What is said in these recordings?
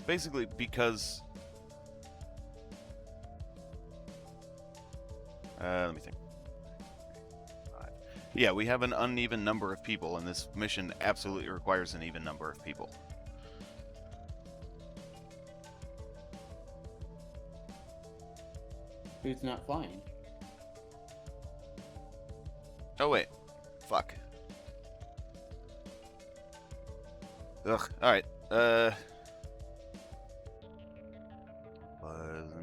basically because... let me think. Yeah, we have an uneven number of people, and this mission absolutely requires an even number of people. Who's not flying? Oh, wait. Fuck. Ugh. Alright.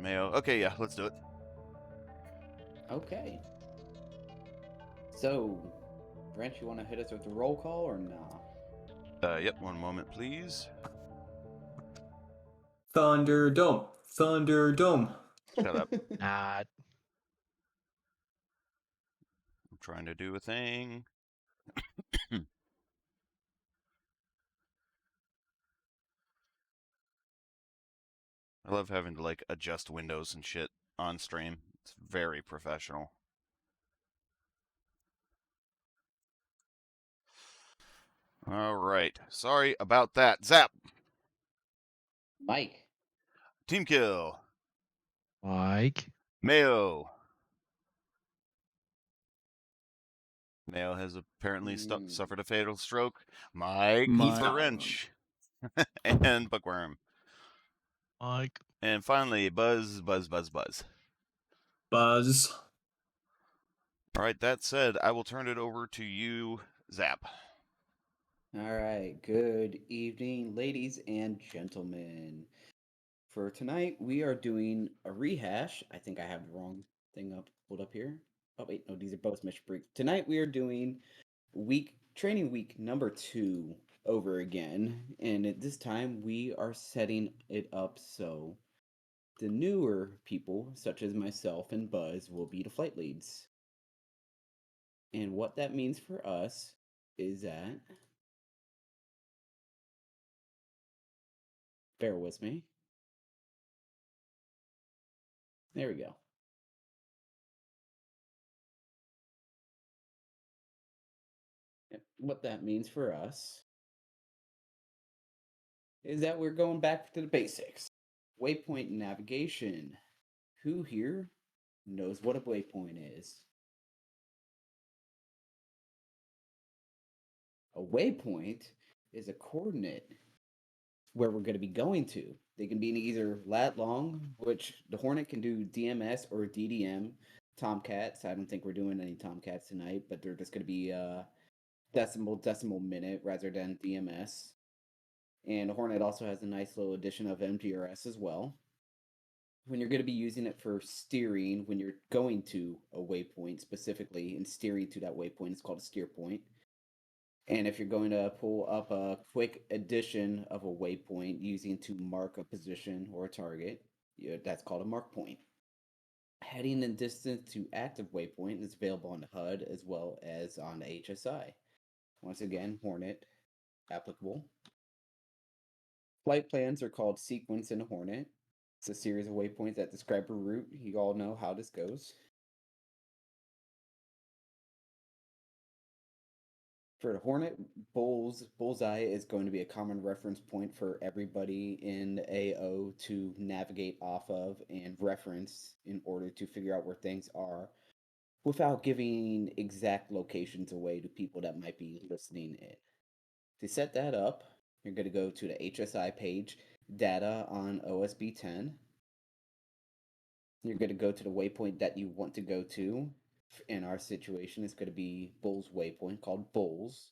Mayo. Okay, yeah, let's do it. Okay. So, Brent, you want to hit us with the roll call or nah? Yep, one moment, please. Thunderdome. Thunderdome. Shut up. Not. I'm trying to do a thing. I love having to, like, adjust windows and shit on stream. It's very professional. Alright. Sorry about that. Zap! Mike. Team kill. Mike. Mayo. Mayo has apparently suffered a fatal stroke. Mike Mike. the wrench. And Bookworm. Mike. And finally, Buzz, Buzz, Buzz, Buzz. Buzz. Alright, that said, I will turn it over to you, Zap. All right. Good evening, ladies and gentlemen. For tonight, we are doing a rehash. I think I have the wrong thing pulled up here. Oh wait, no, these are both mission briefs. Tonight we are doing training week number 2 over again, and at this time we are setting it up so the newer people, such as myself and Buzz, will be the flight leads. And what that means for us is that, bear with me. There we go. What that means for us is that we're going back to the basics. Waypoint navigation. Who here knows what a waypoint is? A waypoint is a coordinate where we're going to be going to. They can be either lat long, which the Hornet can do DMS or DDM. Tomcats, I don't think we're doing any Tomcats tonight, but they're just going to be decimal minute rather than DMS. And Hornet also has a nice little addition of MGRS as well. When you're going to be using it for steering, when you're going to a waypoint specifically and steering to that waypoint, it's called a steer point. And if you're going to pull up a quick addition of a waypoint using to mark a position or a target, that's called a mark point. Heading and distance to active waypoint is available on the HUD as well as on the HSI. Once again, Hornet applicable. Flight plans are called sequence in Hornet. It's a series of waypoints that describe a route. You all know how this goes. For the Hornet, bullseye is going to be a common reference point for everybody in AO to navigate off of and reference in order to figure out where things are without giving exact locations away to people that might be listening in. To set that up, you're going to go to the HSI page, data on OSB 10. You're going to go to the waypoint that you want to go to. In our situation, it's going to be Bull's waypoint called Bulls.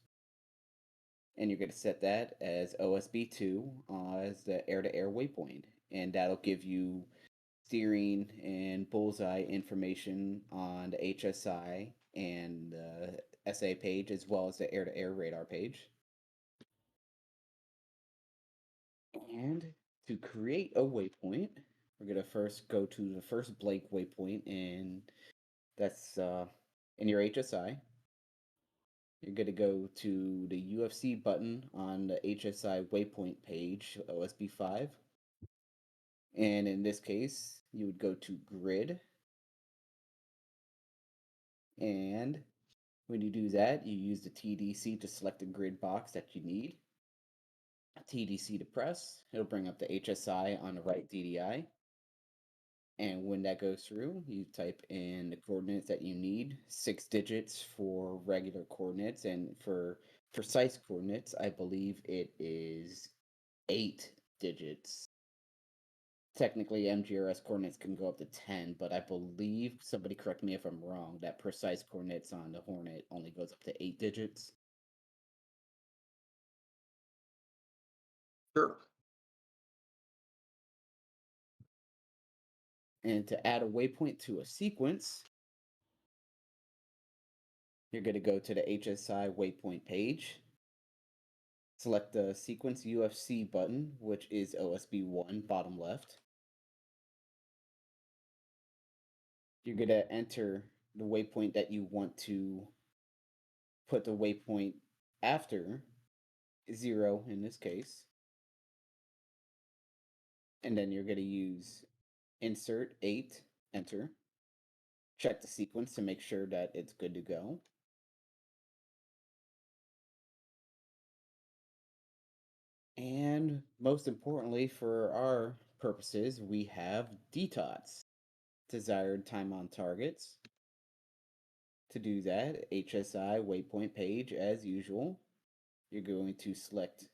And you're going to set that as OSB2 as the air-to-air waypoint. And that'll give you steering and bullseye information on the HSI and the SA page as well as the air-to-air radar page. And to create a waypoint, we're going to first go to the first blank waypoint, and that's in your HSI. You're going to go to the UFC button on the HSI waypoint page, OSB 5. And in this case, you would go to grid. And when you do that, you use the TDC to select the grid box that you need. TDC to press. It'll bring up the HSI on the right DDI. And when that goes through, you type in the coordinates that you need, 6 digits for regular coordinates, and for precise coordinates, I believe it is 8 digits. Technically, MGRS coordinates can go up to 10, but I believe, somebody correct me if I'm wrong, that precise coordinates on the Hornet only goes up to 8 digits. Sure. And to add a waypoint to a sequence, you're going to go to the HSI waypoint page, select the sequence UFC button, which is OSB1, bottom left. You're going to enter the waypoint that you want to put the waypoint after, 0 in this case. And then you're going to use insert 8, enter. Check the sequence to make sure that it's good to go. And most importantly, for our purposes, we have DTOTs, desired time on targets. To do that, HSI waypoint page as usual. You're going to select.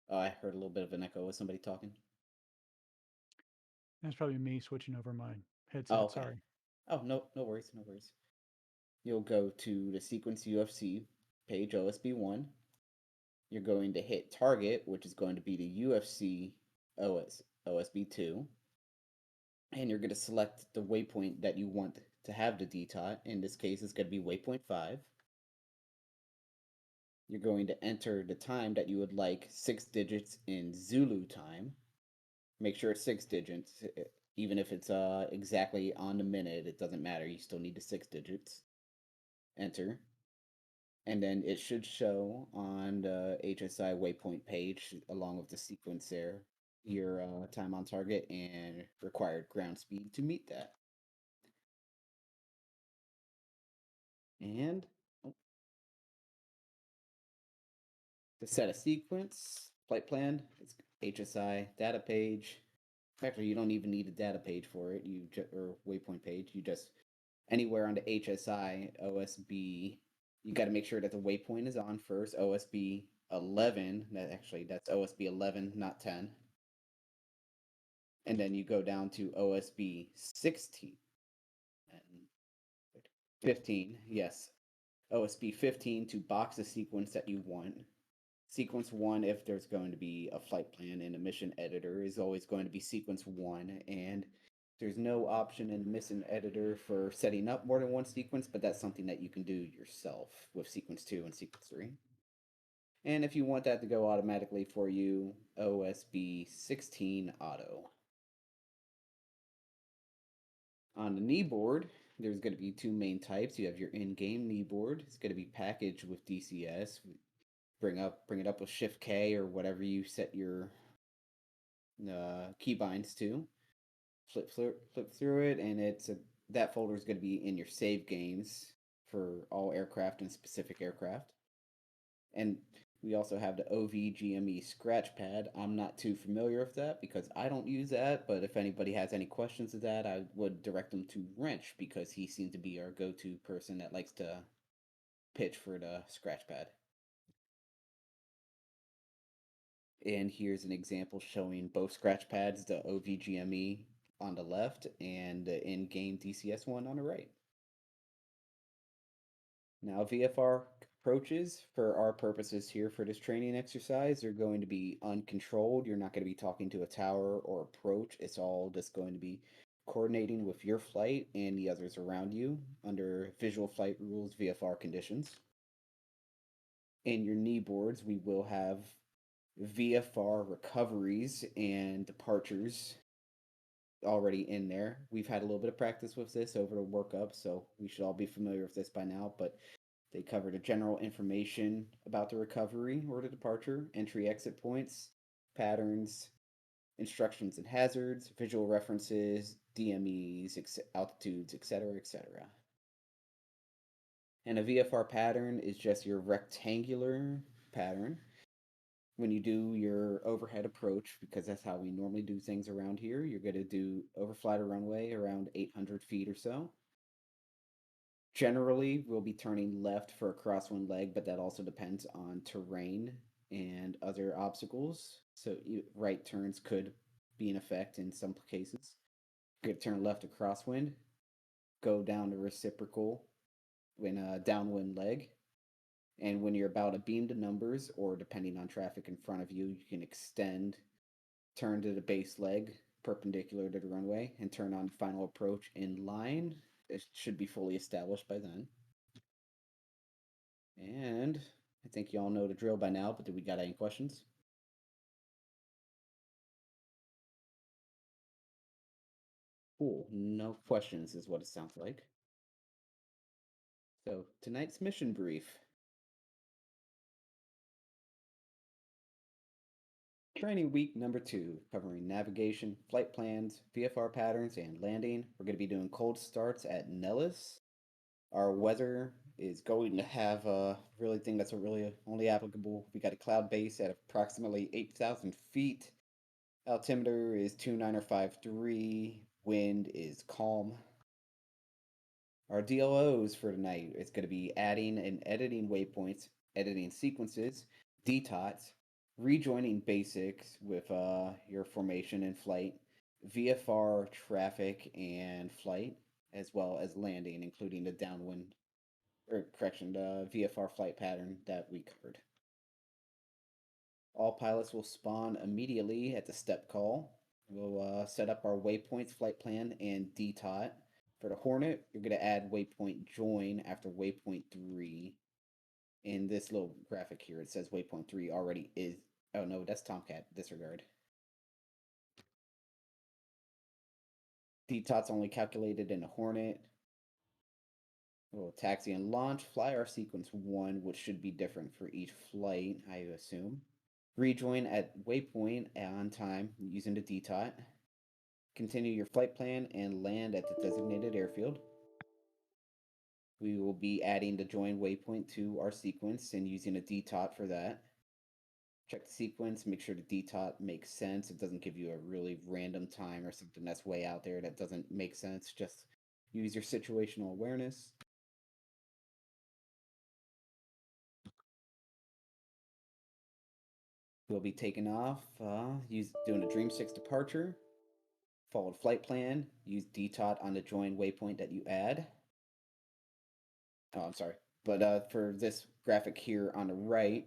Oh, I heard a little bit of an echo. Was somebody talking? That's probably me switching over my headset. Oh, okay. Sorry. Oh, no, no worries, no worries. You'll go to the sequence UFC page, OSB1. You're going to hit target, which is going to be the UFC OSB2. And you're going to select the waypoint that you want to have the DTOT. In this case, it's going to be waypoint 5. You're going to enter the time that you would like, 6 digits in Zulu time. Make sure it's 6 digits. Even if it's exactly on the minute, it doesn't matter. You still need the 6 digits. Enter. And then it should show on the HSI waypoint page, along with the sequence there, your time on target and required ground speed to meet that. And to set a sequence, flight plan, it's HSI data page. Actually, you don't even need a data page for it. Or waypoint page. You just anywhere on the HSI OSB, you got to make sure that the waypoint is on first. OSB 11. That's OSB 11, not 10. And then you go down to OSB 16 and 15. Yes, OSB 15 to box the sequence that you want. Sequence 1, if there's going to be a flight plan in a mission editor, is always going to be sequence 1. And there's no option in the mission editor for setting up more than one sequence, but that's something that you can do yourself with sequence 2 and sequence 3. And if you want that to go automatically for you, OSB 16 auto. On the knee board, there's going to be 2 main types. You have your in-game knee board. It's going to be packaged with DCS. Bring it up with Shift K or whatever you set your keybinds to. Flip through it, and that folder is going to be in your save games for all aircraft and specific aircraft. And we also have the OVGME scratch pad. I'm not too familiar with that because I don't use that, but if anybody has any questions of that, I would direct them to Wrench because he seems to be our go-to person that likes to pitch for the scratch pad. And here's an example showing both scratch pads, the OVGME on the left and the in-game DCS one on the right. Now, VFR approaches, for our purposes here for this training exercise, are going to be uncontrolled. You're not going to be talking to a tower or approach. It's all just going to be coordinating with your flight and the others around you under visual flight rules, VFR conditions. In your knee boards, we will have VFR recoveries and departures already in there. We've had a little bit of practice with this over the workup, so we should all be familiar with this by now, but they cover the general information about the recovery or the departure, entry exit points, patterns, instructions and hazards, visual references, DMEs, altitudes, etc., etc. And a VFR pattern is just your rectangular pattern. When you do your overhead approach, because that's how we normally do things around here, you're going to do overfly to runway around 800 feet or so. Generally, we'll be turning left for a crosswind leg, but that also depends on terrain and other obstacles. So right turns could be in effect in some cases. You're going to turn left to crosswind, go down to reciprocal when a downwind leg. And when you're about a beam to numbers, or depending on traffic in front of you, you can extend, turn to the base leg perpendicular to the runway, and turn on final approach in line. It should be fully established by then. And I think you all know the drill by now, but do we got any questions? Cool. No questions is what it sounds like. So, tonight's mission brief. Training week number 2, covering navigation, flight plans, VFR patterns, and landing. We're going to be doing cold starts at Nellis. Our weather is going to have a really thing that's really only applicable. We got a cloud base at approximately 8,000 feet. Altimeter is 2953. Wind is calm. Our DLOs for tonight is going to be adding and editing waypoints, editing sequences, DTOTs, rejoining basics with your formation and flight, VFR traffic and flight, as well as landing, including the downwind, or correction, the VFR flight pattern that we covered. All pilots will spawn immediately at the step call. We'll set up our waypoints, flight plan, and DTOT. For the Hornet, you're going to add waypoint join after waypoint 3. In this little graphic here, it says waypoint 3 already is. Oh no, that's Tomcat. Disregard. DTOT's only calculated in a Hornet. We'll taxi and launch. Fly our sequence 1, which should be different for each flight, I assume. Rejoin at waypoint on time using the DTOT. Continue your flight plan and land at the designated airfield. We will be adding the join waypoint to our sequence and using a DTOT for that. Check the sequence, make sure the DTOT makes sense. It doesn't give you a really random time or something that's way out there that doesn't make sense. Just use your situational awareness. We'll be taking off, doing a Dream 6 departure. Followed flight plan, use DTOT on the join waypoint that you add. Oh, I'm sorry. But for this graphic here on the right,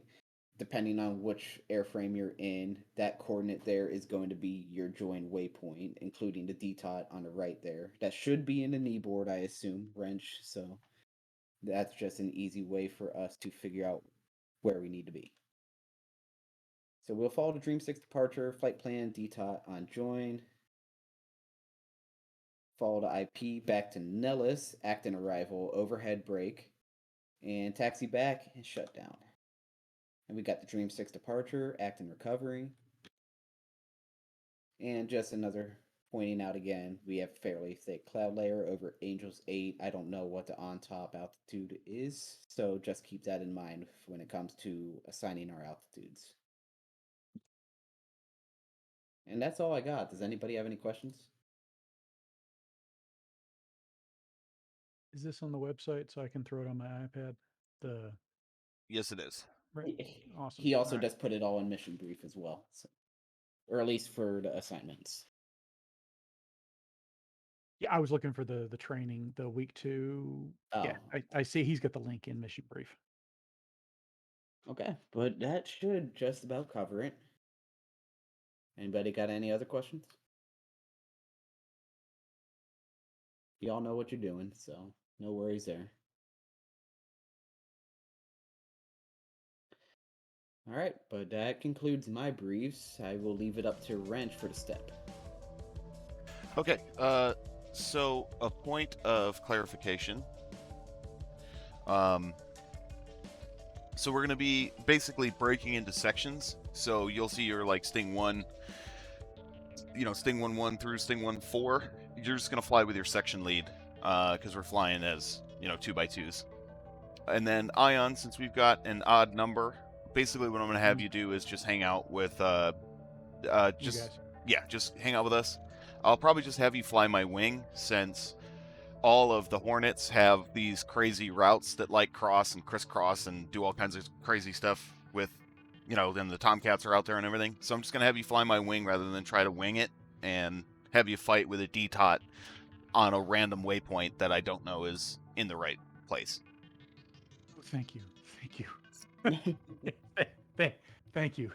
depending on which airframe you're in, that coordinate there is going to be your join waypoint, including the DTOT on the right there. That should be in the kneeboard, I assume, wrench. So that's just an easy way for us to figure out where we need to be. So we'll follow the Dream 6 departure, flight plan, DTOT on join. Follow the IP back to Nellis, Acton arrival, overhead brake, and taxi back and shut down. And we got the Dream 6 departure, Acton recovery. And just another pointing out again, we have fairly thick cloud layer over Angels 8. I don't know what the on-top altitude is, so just keep that in mind when it comes to assigning our altitudes. And that's all I got. Does anybody have any questions? Is this on the website so I can throw it on my iPad? Yes, it is. Right. Awesome. He also All right. does put it all in mission brief as well, so, or at least for the assignments. Yeah, I was looking for the training, the week 2. Yeah, Oh. I see he's got the link in mission brief. Okay, but that should just about cover it. Anybody got any other questions? Y'all know what you're doing, so no worries there. All right, but that concludes my briefs. I will leave it up to Wrench for the step. Okay, so a point of clarification. So we're going to be basically breaking into sections. So you'll see your like Sting 1, Sting 1-1 through Sting 1-4. You're just going to fly with your section lead because we're flying as, 2x2s. And then Ion, since we've got an odd number basically what I'm gonna have you do is just hang out with You just guys. yeah, just hang out with us. I'll probably just have you fly my wing, since all of the Hornets have these crazy routes that like cross and crisscross and do all kinds of crazy stuff with, then the Tomcats are out there and everything. So I'm just gonna have you fly my wing rather than try to wing it and have you fight with a DTOT on a random waypoint that I don't know is in the right place. Oh, thank you. Thank you. Thank you. Thank you.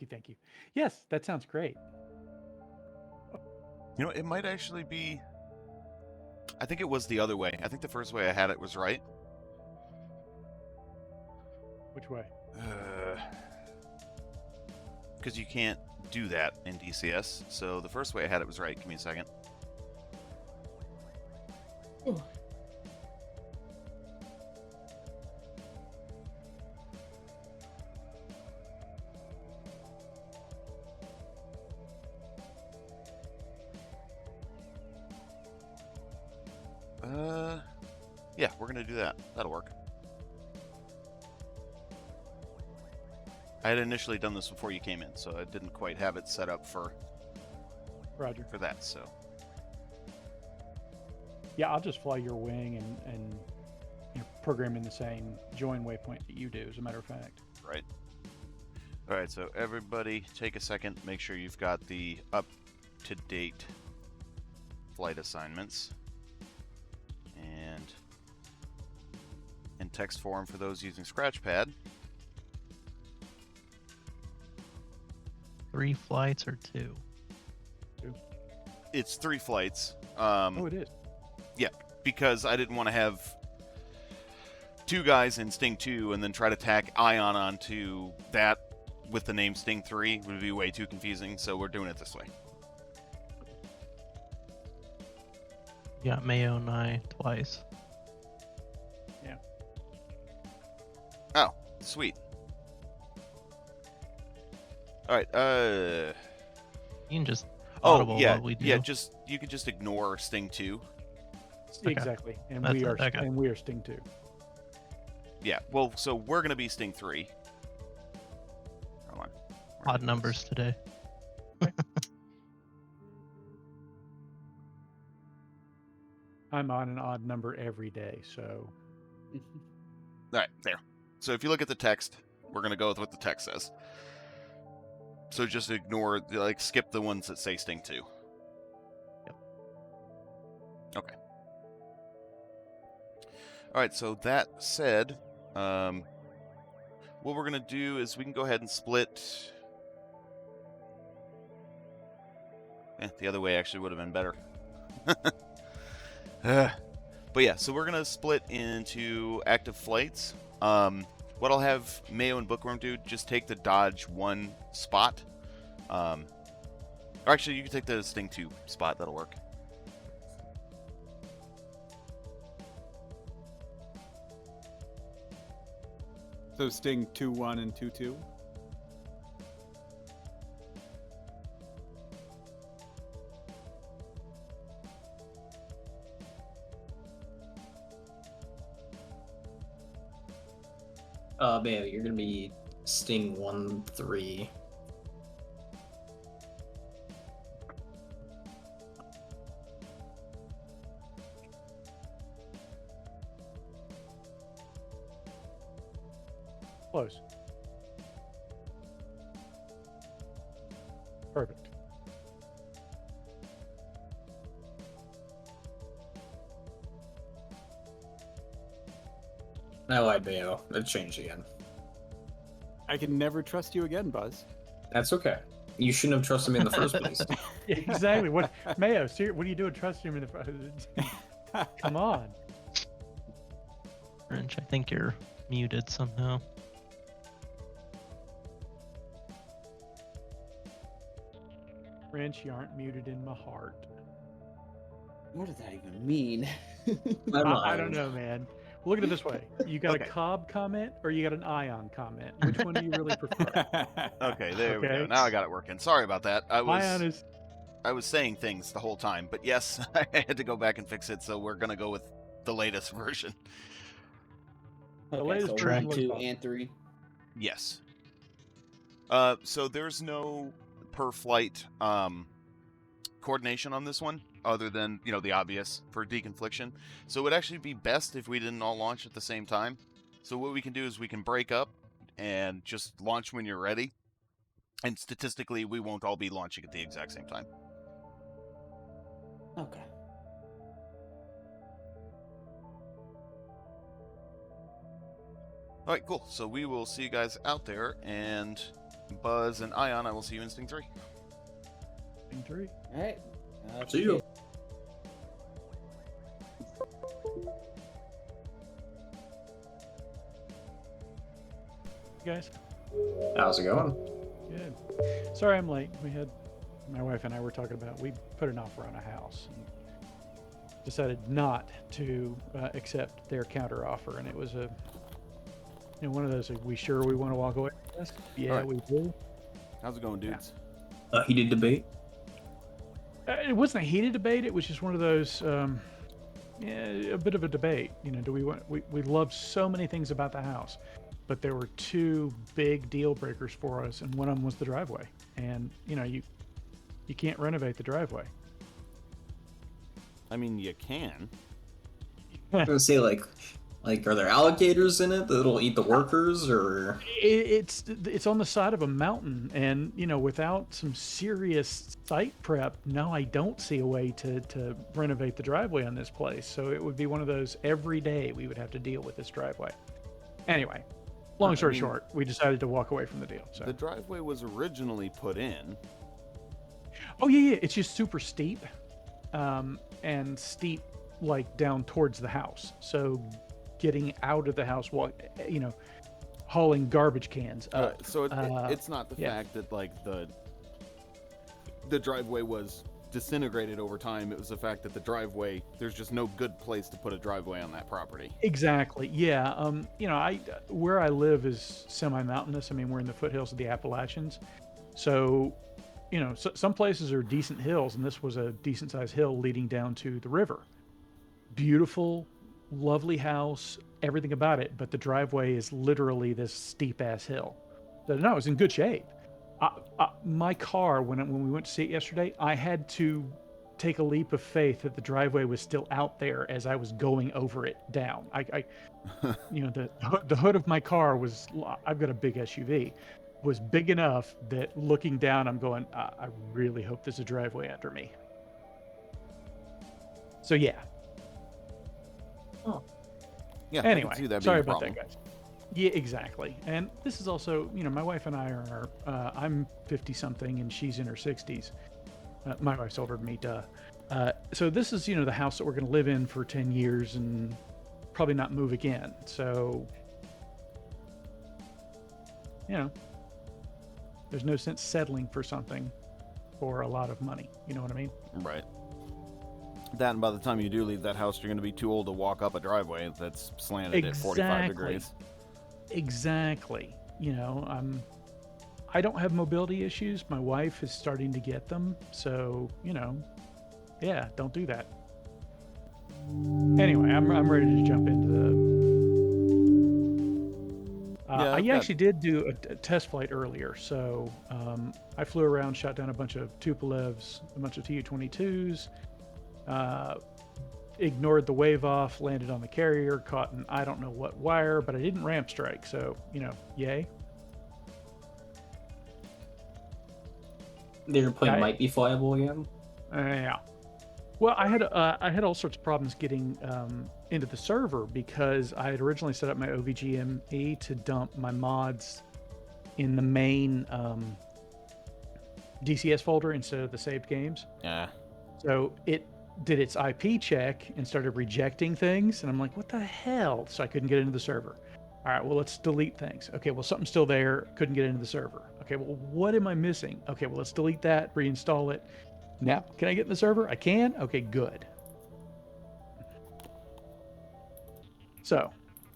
Thank you. Yes, that sounds great. It might actually be. I think it was the other way. I think the first way I had it was right. Which way? Because you can't do that in DCS. So the first way I had it was right. Give me a second. Yeah, we're gonna do that. That'll work. I had initially done this before you came in, so I didn't quite have it set up for Roger. that. So Yeah, I'll just fly your wing and program in the same join waypoint that you do, as a matter of fact. right. All right. So everybody, take a second. Make sure you've got the up-to-date flight assignments, and in text form for those using Scratchpad. 3 flights or 2? It's 3 flights. Oh, it is. Because I didn't want to have 2 guys in Sting 2 and then try to tack Ion onto that with the name Sting 3. It would be way too confusing, so we're doing it this way. You got Mayo and I twice. Yeah. Oh, sweet. All right. You can just Oh, audible yeah. what we do. Yeah, you can just ignore Sting 2. Okay. Exactly. And That's we are it, okay. and we are Sting 2. Yeah. Well, so we're gonna be Sting 3. Hold on. Odd numbers today. I'm on an odd number every day, so All right, there. So if you look at the text, we're gonna go with what the text says. So just ignore, skip the ones that say Sting 2. Yep. Okay. All right. So that said, what we're gonna do is we can go ahead and split. The other way actually would have been better. But yeah, so we're gonna split into active flights. What I'll have Mayo and Bookworm do, just take the Dodge 1 spot. Or actually, you can take the Sting 2 spot. That'll work. So Sting 2-1 and 2-2? Mayo, you're gonna be Sting 1-3. close. Perfect. I lied, Mayo. It changed again. I can never trust you again, Buzz. That's okay. You shouldn't have trusted me in the first place. Yeah, exactly. What Mayo? What are you doing? Trusting him in the Come on. French, I think you're muted somehow. French, you aren't muted in my heart. What does that even mean? I don't know, man. Look at it this way: you got Okay. a Cobb comment or you got an Ion comment. Which one do you really prefer? Okay, there we go. Okay. Now I got it working. Sorry about that. Ion is I was saying things the whole time, but yes, I had to go back and fix it. So we're gonna go with the latest version. The Okay, latest so track. 1, 2, and 3. Yes. So there's no per flight coordination on this one, other than, the obvious for deconfliction. So it would actually be best if we didn't all launch at the same time. So what we can do is we can break up and just launch when you're ready. And statistically, we won't all be launching at the exact same time. Okay. All right, cool. So we will see you guys out there, and Buzz and Ion, I will see you in Sting 3. Sting 3. All right. See you. You guys. How's it going? Good. Sorry I'm late. My wife and I were talking about, we put an offer on a house and decided not to accept their counter offer. And it was one of those, are we sure we want to walk away from this? Yeah, Alright. we do. How's it going, dudes? Heated debate? It wasn't a heated debate. It was just one of those, a bit of a debate. Do we love so many things about the house, but there were two big deal breakers for us, and one of them was the driveway. And you can't renovate the driveway. I mean, you can. I'm gonna say like, are there alligators in it that'll eat the workers, or? It's on the side of a mountain, and without some serious site prep, no, I don't see a way to renovate the driveway on this place. So it would be one of those, every day we would have to deal with this driveway. Anyway, long story short, we decided to walk away from the deal. So The driveway was originally put in. oh yeah, it's just super steep, and steep like down towards the house. So getting out of the house, hauling garbage cans up. So it's not the yeah. fact that like the driveway was disintegrated over time. It was the fact that the driveway, there's just no good place to put a driveway on that property. Exactly. Yeah. Where I live is semi-mountainous. I mean, we're in the foothills of the Appalachians. So, some places are decent hills, and this was a decent sized hill leading down to the river. Beautiful, lovely house, everything about it, but the driveway is literally this steep ass hill. So, no, it was in good shape. My car, when we went to see it yesterday, I had to take a leap of faith that the driveway was still out there as I was going over it down. The hood of my car was, I've got a big SUV, was big enough that looking down, I'm going, I really hope there's a driveway under me. So yeah. Yeah. I Anyway, can see that being sorry a about problem. that, guys. Yeah, exactly. And this is also, my wife and I are, I'm 50 something and she's in her 60s. My wife's older than me, duh. So this is, the house that we're going to live in for 10 years and probably not move again. So, there's no sense settling for something for a lot of money. You know what I mean? Right. That, and by the time you do leave that house, you're going to be too old to walk up a driveway that's slanted at 45 degrees. Exactly. I don't have mobility issues. My wife is starting to get them. So, yeah, don't do that. Anyway, I'm ready to jump into the... I actually did do a test flight earlier. So I flew around, shot down a bunch of Tupolevs, a bunch of Tu-22s, ignored the wave off, landed on the carrier, caught an I don't know what wire, but I didn't ramp strike. So, yay. The airplane might be flyable again. Yeah. Well, I had all sorts of problems getting into the server because I had originally set up my OVGME to dump my mods in the main DCS folder instead of the saved games. Yeah. So it did its IP check and started rejecting things, and I'm like, what the hell? So I couldn't get into the server. All right, well, let's delete things. Okay, well, something's still there. Couldn't get into the server. Okay, well, what am I missing? Okay, well, let's delete that, reinstall it. Now, can I get in the server? I can? Okay, good. So,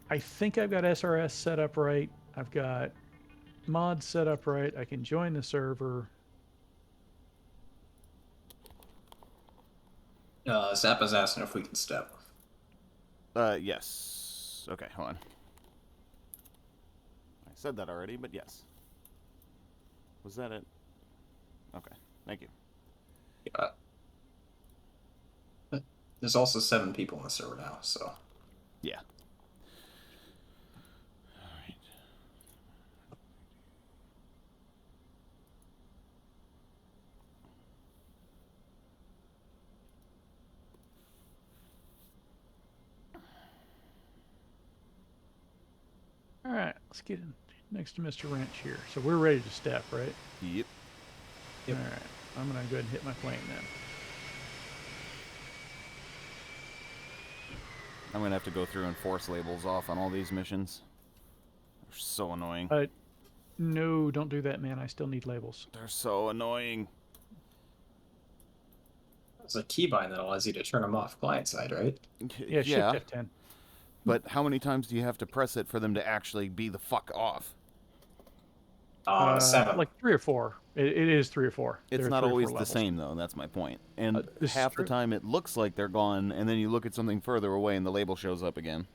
I think I've got SRS set up right. I've got mods set up right. I can join the server. Zappa's asking if we can step. Yes. Okay, hold on. said that already, but yes. Was that it? Okay, thank you. Yeah. There's also 7 people in the server now, so. Yeah. All right. All right, let's get in next to Mr. Wrench here. So we're ready to step, right? Yep. Yep. All right, I'm gonna go ahead and hit my plane then. I'm gonna have to go through and force labels off on all these missions. They're so annoying. No, don't do that, man. I still need labels. They're so annoying. There's a keybind that allows you to turn them off client side, right? Yeah, Shift F10. But how many times do you have to press it for them to actually be the fuck off? 7. Like 3 or 4. It is 3 or 4. It's There are not 3 or 4 always the levels. same, though. That's my point. And this is half the true. time it looks like they're gone, and then you look at something further away and the label shows up again.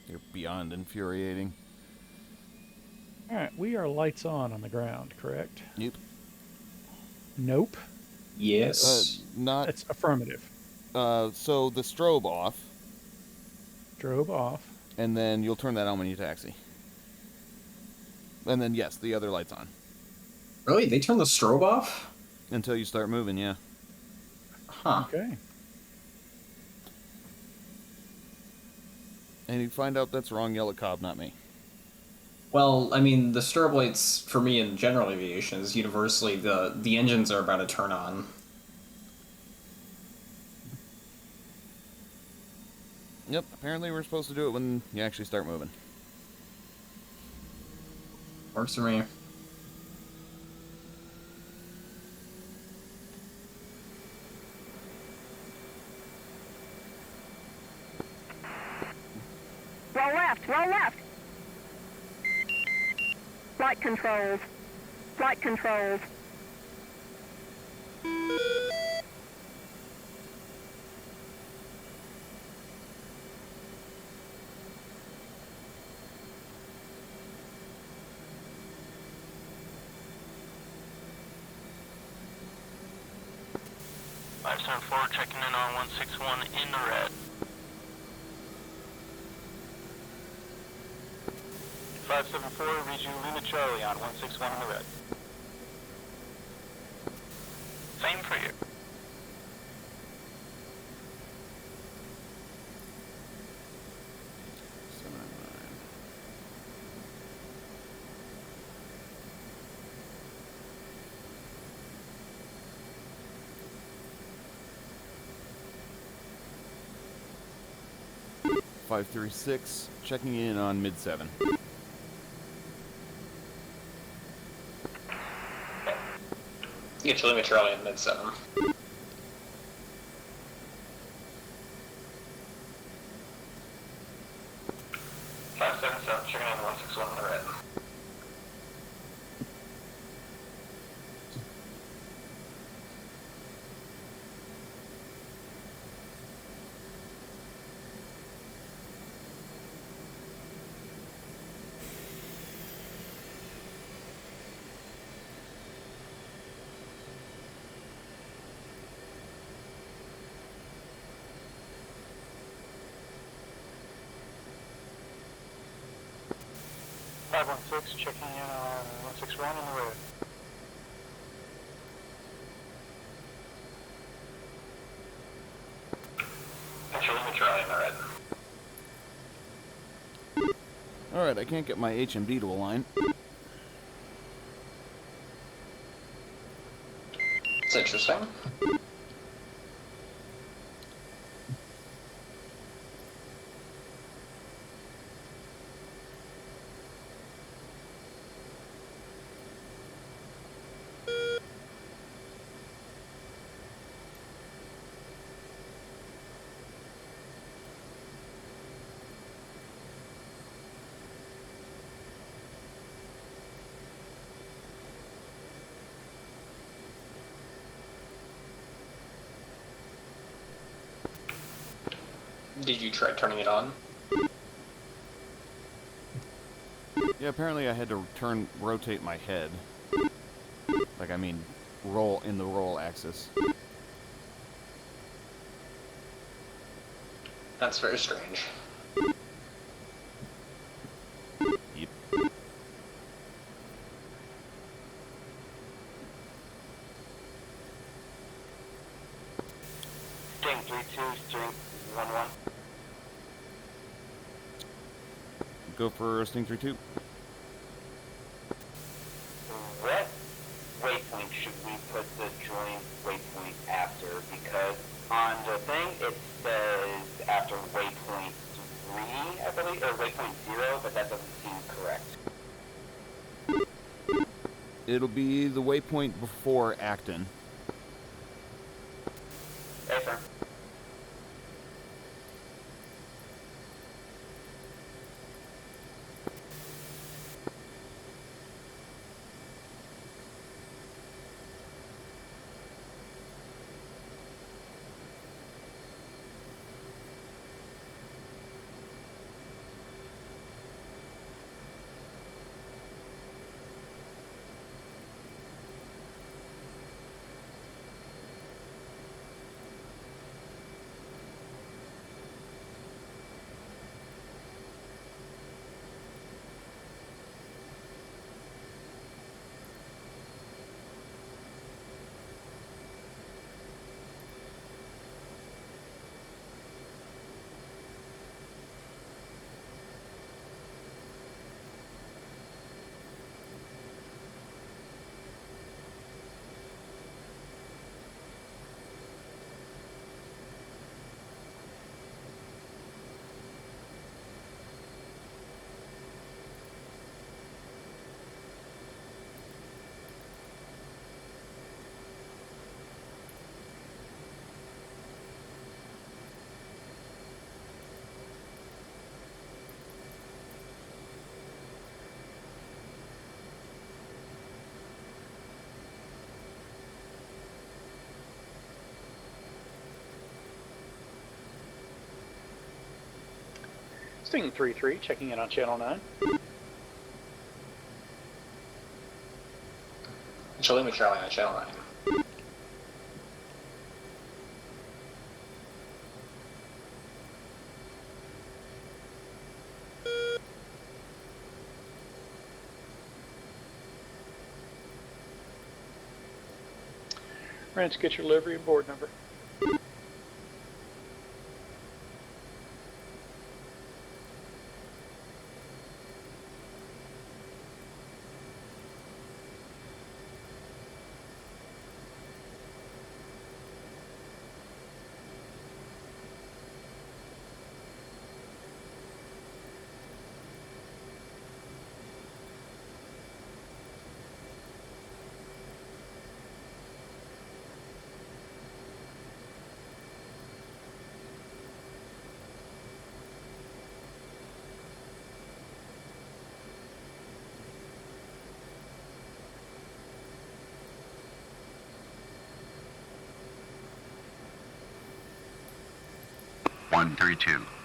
You're beyond infuriating. All right, we are lights on the ground, correct? Yep. Nope. Yes. Not. That's affirmative. So the strobe off, Strobe off. and then you'll turn that on when you taxi. And then, yes, the other light's on. Really? They turn the strobe off? Until you start moving, yeah. Huh. Okay. And you find out that's wrong, yell at Cobb, not me. Well, I mean, the strobe lights, for me in general aviation, is universally the engines are about to turn on. Yep, apparently we're supposed to do it when you actually start moving. Works for me. Roll left, roll left. Flight controls. Flight controls. Five seven four checking in on 161 in the red. 574, read you Lima Charlie on 161 in the red. Same for you. Five 536, checking in on mid-7. Get your limit Charlie in mid-7. Checking in 161 in the red. Checking in on 161 in the red. Get your limit Charlie in the red. Alright, I can't get my HMD to align. It's interesting. Did you try turning it on? Yeah, apparently I had to rotate my head. Like, I mean, roll in the roll axis. That's very strange. Yep. Sting 3-2, Sting 1-1. Go for Sting 3-2. What waypoint should we put the joint waypoint after? Because on the thing it says after waypoint 3, I believe, or waypoint 0, but that doesn't seem correct. It'll be the waypoint before Acton. Affirm. Sting 3-3, checking in on channel 9. Charlie Charlie on channel 9. Rance, get your livery and board number.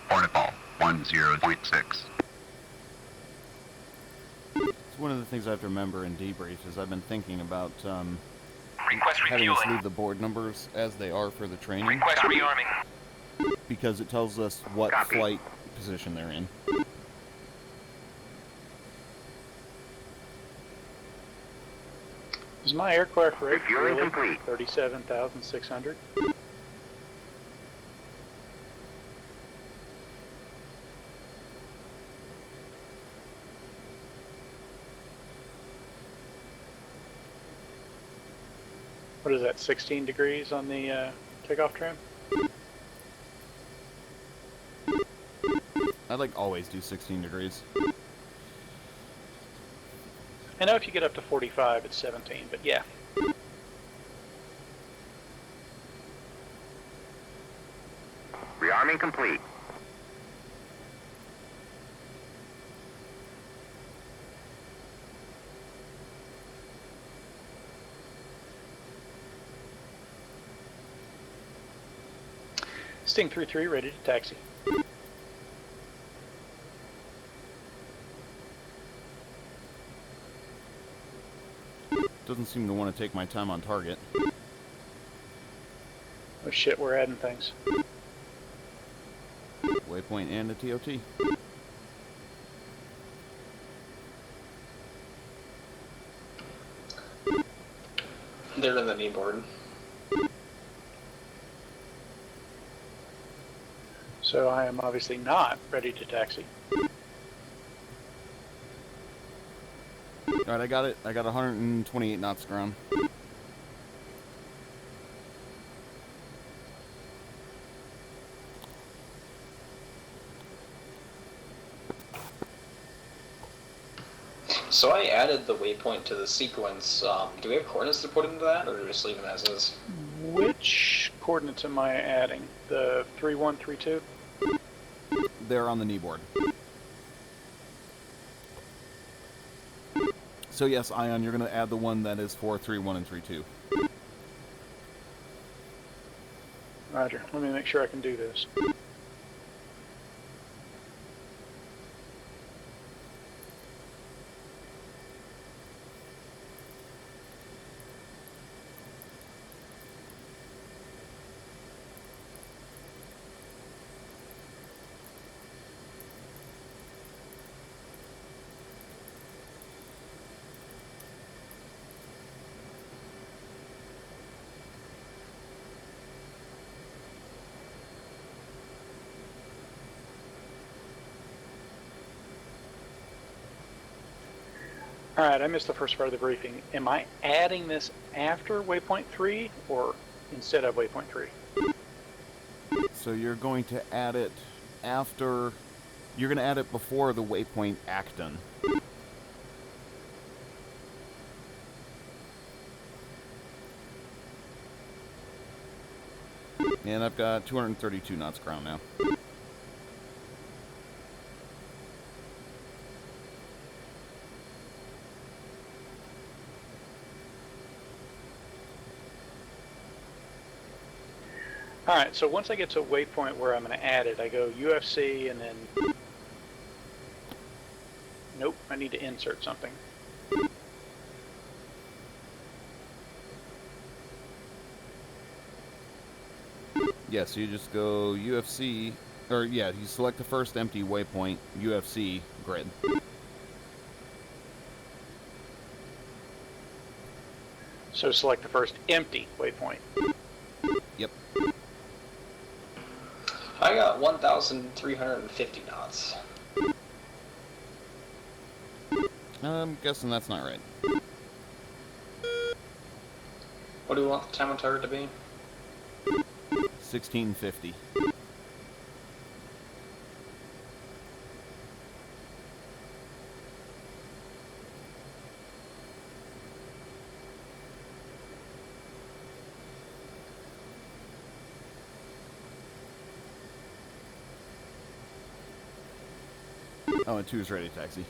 Ornithol 10.6. It's one of the things I have to remember in debrief is I've been thinking about Request having us refueling. leave the board numbers as they are for the training, Request rearming. because it tells us what Copy. flight position they're in. Is my aircraft rate Refueling really complete. 37,600? What is that, 16 degrees on the takeoff trim? I like always do 16 degrees. I know if you get up to 45, it's 17, but yeah. Rearming complete. Sting 3-3, ready to taxi. Doesn't seem to want to take my time on target. Oh shit, we're adding things. Waypoint and a TOT. They're in the knee board. So I am obviously not ready to taxi. Alright, I got it. I got 128 knots ground. So I added the waypoint to the sequence. Do we have coordinates to put into that, or do we just leave it as is? Which coordinates am I adding? The 3132? They're on the knee board. So yes, Ion, you're going to add the one that is for 3-1 and 3-2. Roger. Let me make sure I can do this. All right, I missed the first part of the briefing. Am I adding this after waypoint 3 or instead of waypoint 3? So you're going to add it after... You're going to add it before the waypoint Acton. And I've got 232 knots ground now. All right, so once I get to a waypoint where I'm going to add it, I go UFC and then... Nope, I need to insert something. Yeah, so you just go UFC, or yeah, you select the first empty waypoint, UFC grid. So select the first empty waypoint. Yep. I got 1,350 knots. I'm guessing that's not right. What do we want the time on target to be? 1650. Oh, and 2 is ready to taxi.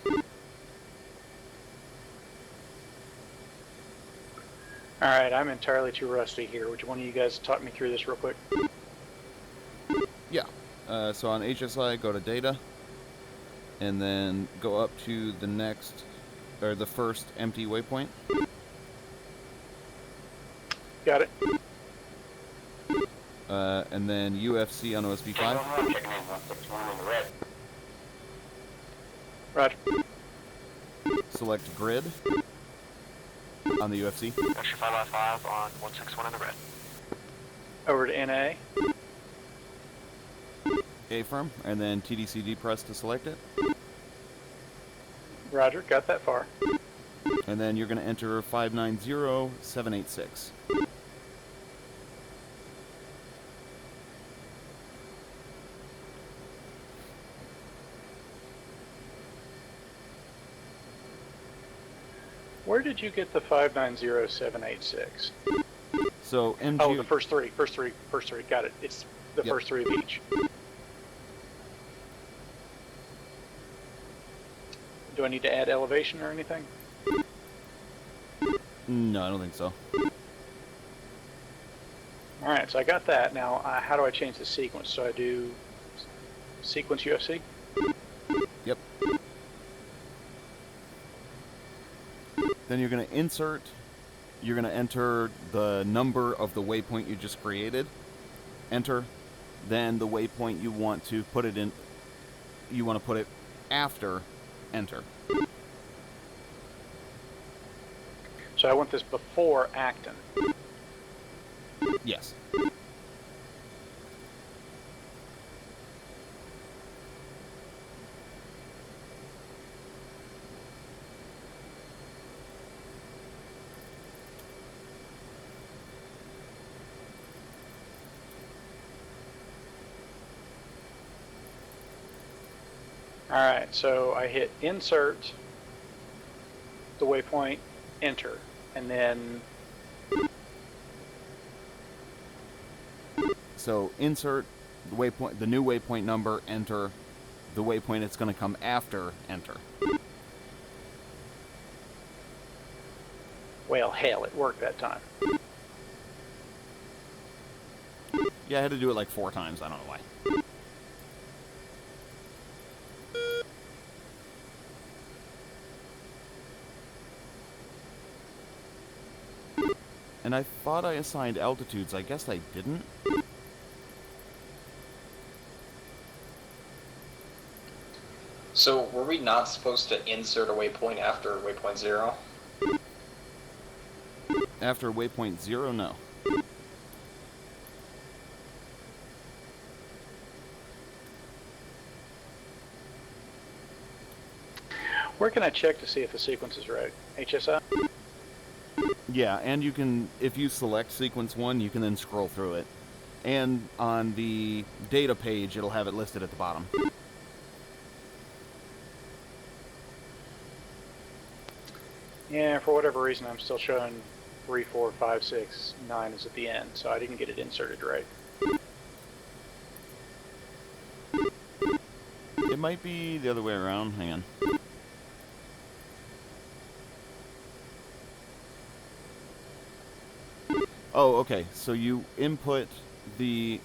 All right, I'm entirely too rusty here. Would one of you guys talk me through this real quick? Yeah. So on HSI, go to data, and then go up to the next, or the first empty waypoint. Got it. And then UFC on OSB 5. Checking in 161 in the red. Roger. Select grid on the UFC. Extra 5 on 161 in the red. Over to NA. A-firm, and then TDCD press to select it. Roger, got that far. And then you're going to enter 590786. Where did you get the 590786? So MG... Oh, the first three. Got it. It's the Yep. first 3 of each. Do I need to add elevation or anything? No, I don't think so. All right, so I got that. Now, how do I change the sequence? So I do sequence UFC. Yep. Then you're going to insert. You're going to enter the number of the waypoint you just created. Enter. Then the waypoint you want to put it in. You want to put it after. Enter. So I want this before Acton. Yes. Alright, so I hit insert, the waypoint, enter, and then... So insert the waypoint, the new waypoint number, enter the waypoint it's going to come after, enter. Well, hell, it worked that time. Yeah, I had to do it like 4 times, I don't know why. And I thought I assigned altitudes, I guess I didn't. So, were we not supposed to insert a waypoint after waypoint 0? After waypoint 0, no. Where can I check to see if the sequence is right? HSI? Yeah, and you can, if you select sequence 1, you can then scroll through it. And on the data page, it'll have it listed at the bottom. Yeah, for whatever reason, I'm still showing 3, 4, 5, 6, 9 is at the end, so I didn't get it inserted right. It might be the other way around. Hang on. Oh, okay. So you input the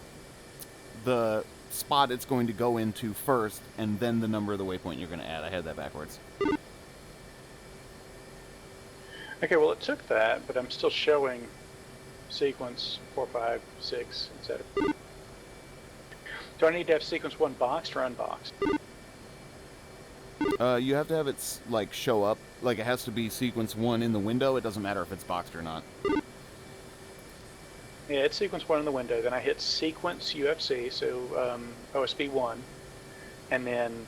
spot it's going to go into first, and then the number of the waypoint you're going to add. I had that backwards. Okay, well it took that, but I'm still showing sequence 4, 5, 6, etc. Do I need to have sequence 1 boxed or unboxed? You have to have it like show up. Like it has to be sequence 1 in the window. It doesn't matter if it's boxed or not. Yeah, it's sequence 1 in the window. Then I hit sequence UFC, so OSB 1, and then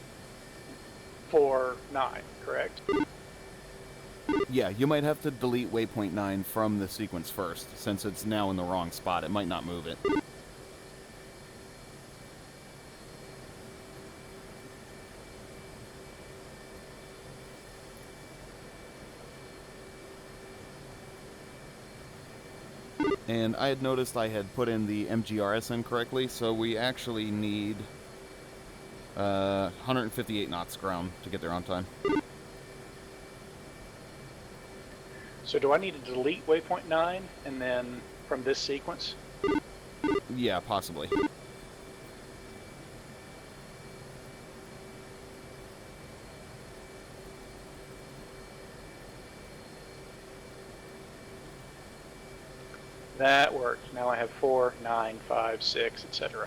4, 9, correct? Yeah, you might have to delete waypoint 9 from the sequence first, since it's now in the wrong spot. It might not move it. And I had noticed I had put in the MGRS incorrectly, so we actually need 158 knots ground to get there on time. So do I need to delete waypoint 9 and then from this sequence? Yeah, possibly. That worked. Now I have 4, 9, 5, 6, etc.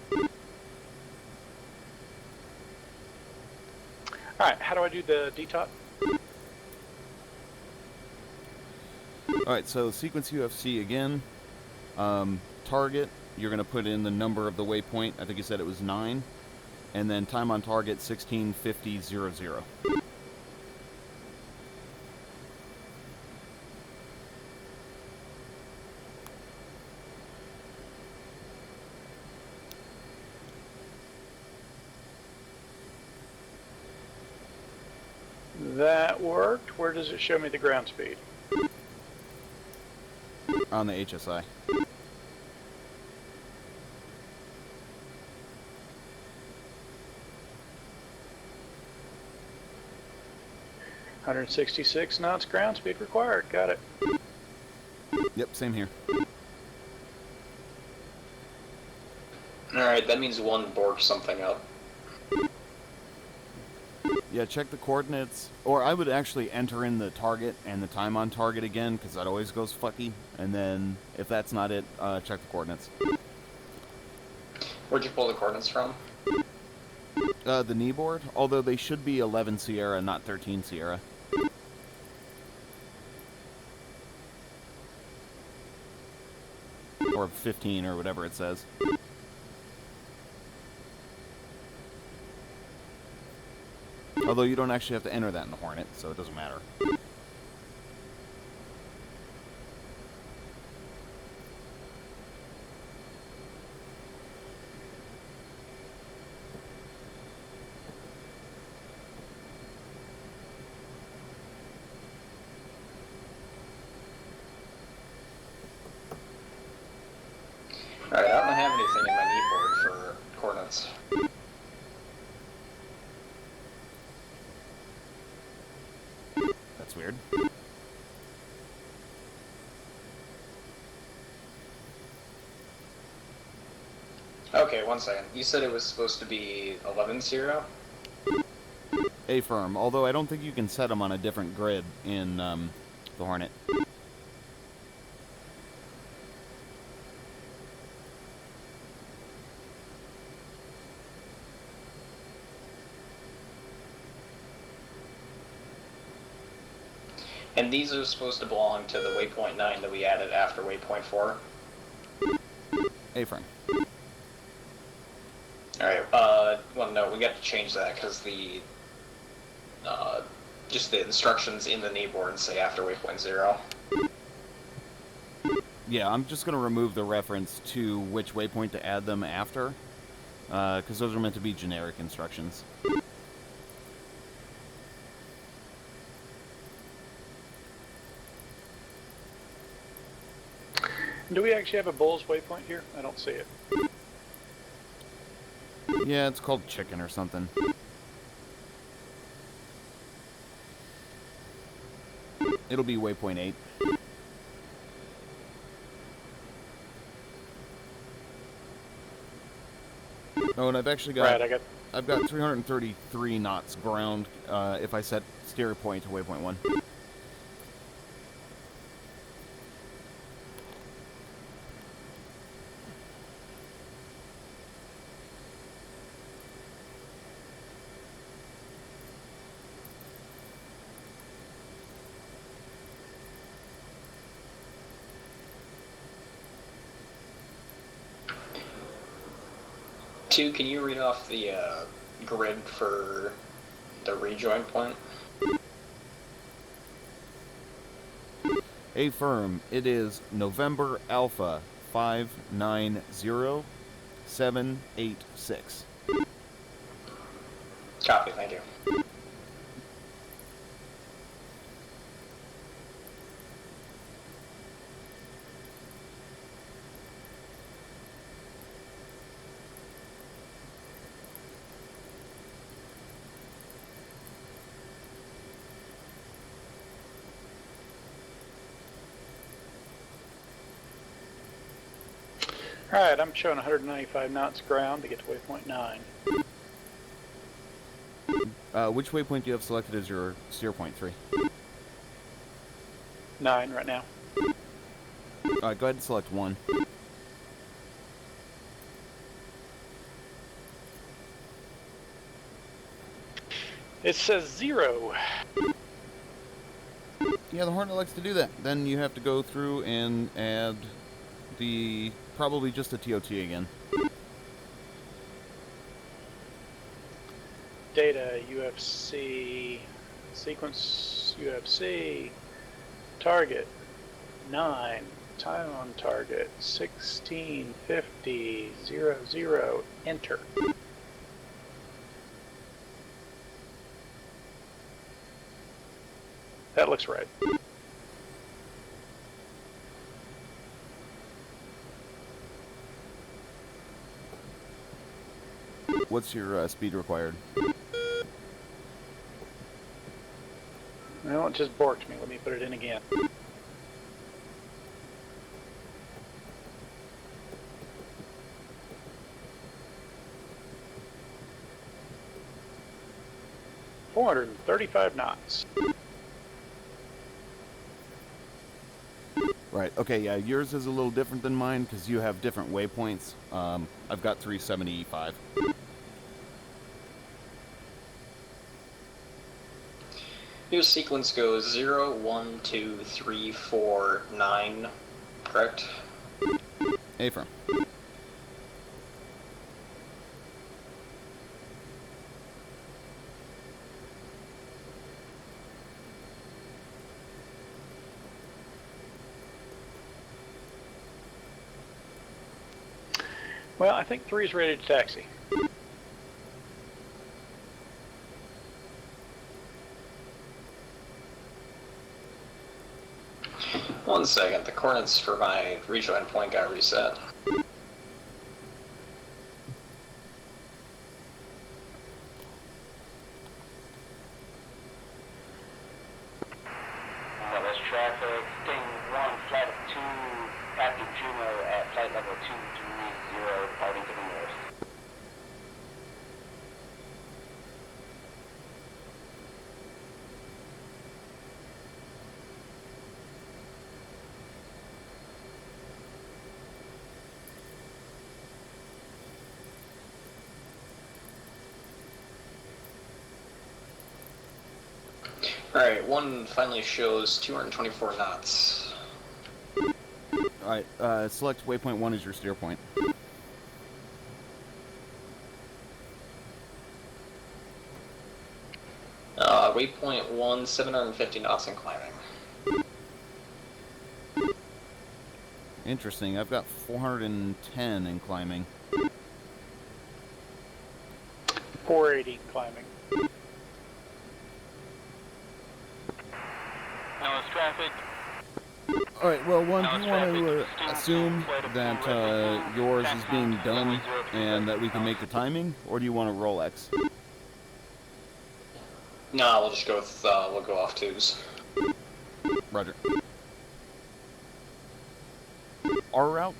Alright, how do I do the DTOP? Alright, so sequence UFC again. Target, you're going to put in the number of the waypoint. I think you said it was 9. And then time on target, 16:50:00. That worked. Where does it show me the ground speed? On the HSI. $166 knots ground speed required. Got it. Yep, same here. Alright, that means one borked something up. Yeah, check the coordinates, or I would actually enter in the target and the time on target again, because that always goes fucky. And then, if that's not it, check the coordinates. Where'd you pull the coordinates from? The knee board, although they should be 11 Sierra, not 13 Sierra. Or 15, or whatever it says. Although you don't actually have to enter that in the Hornet, so it doesn't matter. Alright, I don't have anything in my knee board for coordinates. That's weird. Okay, one second. You said it was supposed to be 11 Sierra? A-firm, although I don't think you can set them on a different grid in the Hornet. And these are supposed to belong to the waypoint 9 that we added after waypoint 4? A-firm. Alright, well no, we got to change that because the, just the instructions in the knee board say after waypoint 0. Yeah, I'm just going to remove the reference to which waypoint to add them after, because those are meant to be generic instructions. Do we actually have a bull's waypoint here? I don't see it. Yeah, it's called chicken or something. It'll be waypoint 8. Oh, and I've actually got... Right, I've got 333 knots ground if I set steer point to waypoint 1. Two, can you read off the grid for the rejoin point? A-firm, it is November Alpha 590786. Copy, thank you. Alright, I'm showing 195 knots ground to get to waypoint 9. Which waypoint do you have selected as your steer point 3? 9 right now. Go ahead and select 1. It says 0. Yeah, the Hornet likes to do that. Then you have to go through and add the... probably just a TOT again. Data, UFC, sequence, UFC, target, 9, time on target, 1650, 00, enter. That looks right. What's your speed required? Well, it just borked me. Let me put it in again. 435 knots. Right. Okay. Yeah. Yours is a little different than mine because you have different waypoints. I've got 375. Your sequence goes 0, 1, 2, 3, 4, 9, correct? Affirm. Well, I think 3 is ready to taxi. One second, the coordinates for my rejoin point got reset. West traffic, Sting 1, flight of 2, Captain Juno at flight level 230, departing to the north. Alright, one finally shows 224 knots. Alright, select waypoint 1 as your steer point. Waypoint 1, 750 knots and climbing. Interesting. I've got 410 in climbing. 480 climbing. Now it's traffic. Alright, well, one, Now do it's you want to traffic. assume that yours is being done and that we can make the timing, or do you want to roll X? No, we'll just go with, we'll go off 2s. Roger. Our route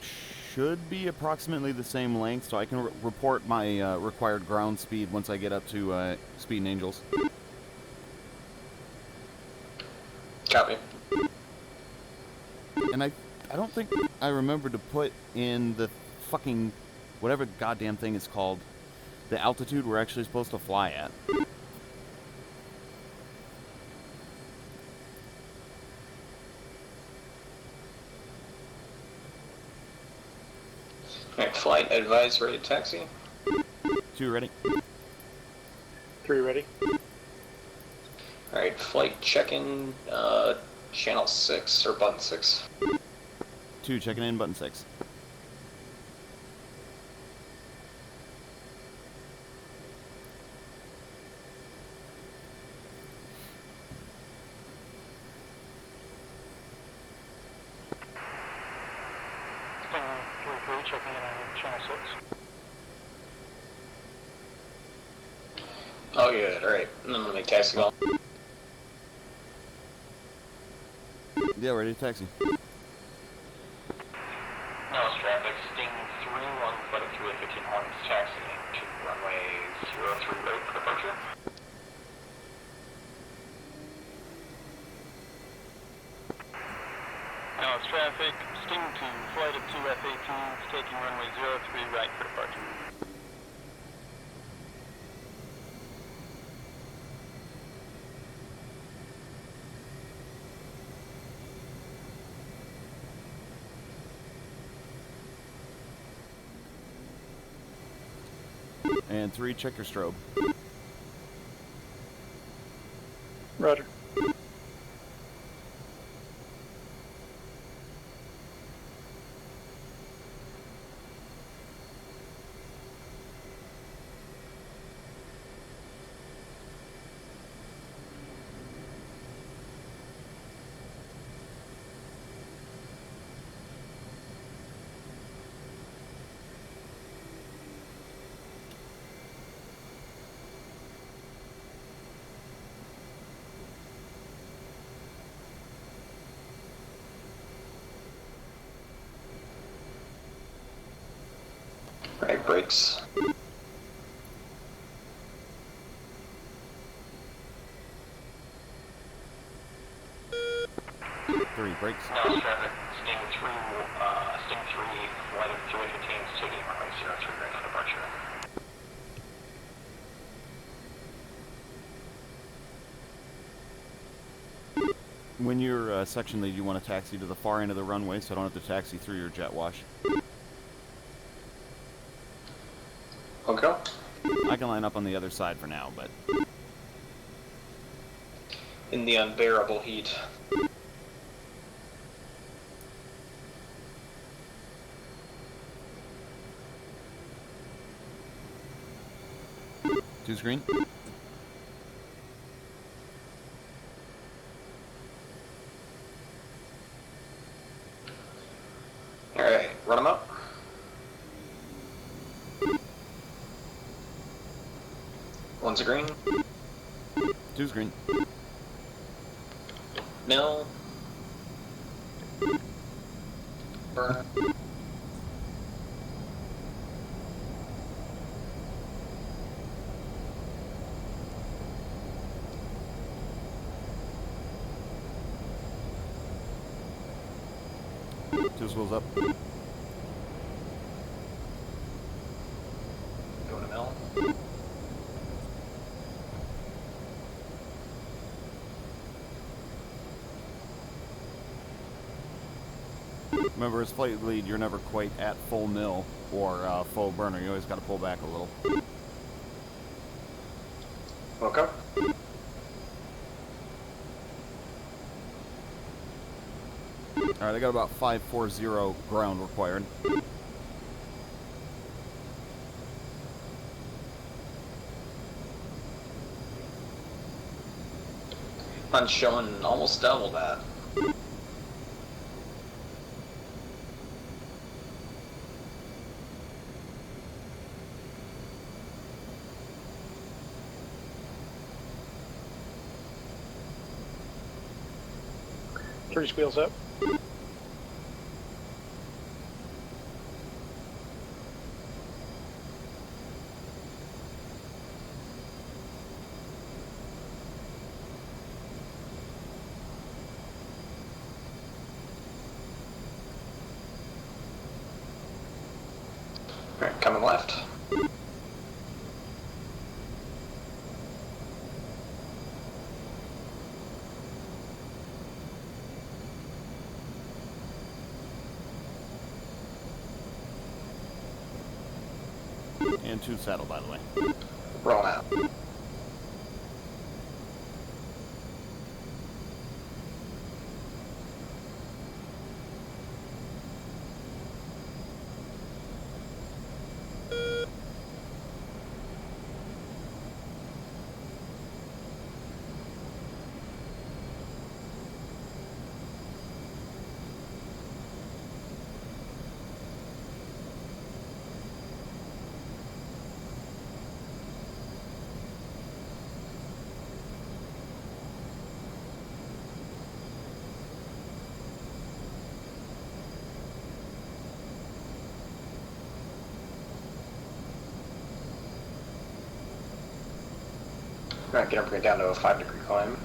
should be approximately the same length, so I can report my required ground speed once I get up to Speed and Angels. Copy. And I don't think I remember to put in the fucking whatever goddamn thing is called, the altitude we're actually supposed to fly at. Alright, flight advised, ready to taxi. 2 ready? 3 ready. Alright, flight check-in, channel 6, or button 6. 2 checking in, button 6. Sting 3-3, checking in on channel 6. Oh, good, alright. I'm gonna make taxi call. Yeah, ready to taxi. Now it's traffic. Sting 3-1, flight of 2 at 15 Hornets, taxiing to runway 03, ready for departure. Now it's traffic. Sting 2, flight of 2 F-18s, taking runway 03, right for departure. And 3, check your strobe. Roger. Right, brakes. 3, brakes. No, traffic. Sting 3, flight of 315 is taking runway 03 right now departure. When you're section lead, you want to taxi to the far end of the runway so I don't have to taxi through your jet wash. Okay. I can line up on the other side for now, but... In the unbearable heat. Two screen. Alright, run them up. One's a green. Two's green. Mill. Burn. Two's wheels up. Go to mill. Remember, as flight lead, you're never quite at full mill or full burner. You always got to pull back a little. Okay. Alright, I got about 540 ground required. I'm showing almost double that. Three wheels up. Alright, coming left. And two saddle, by the way. Roll out. Alright, gonna bring it down to a 5-degree climb.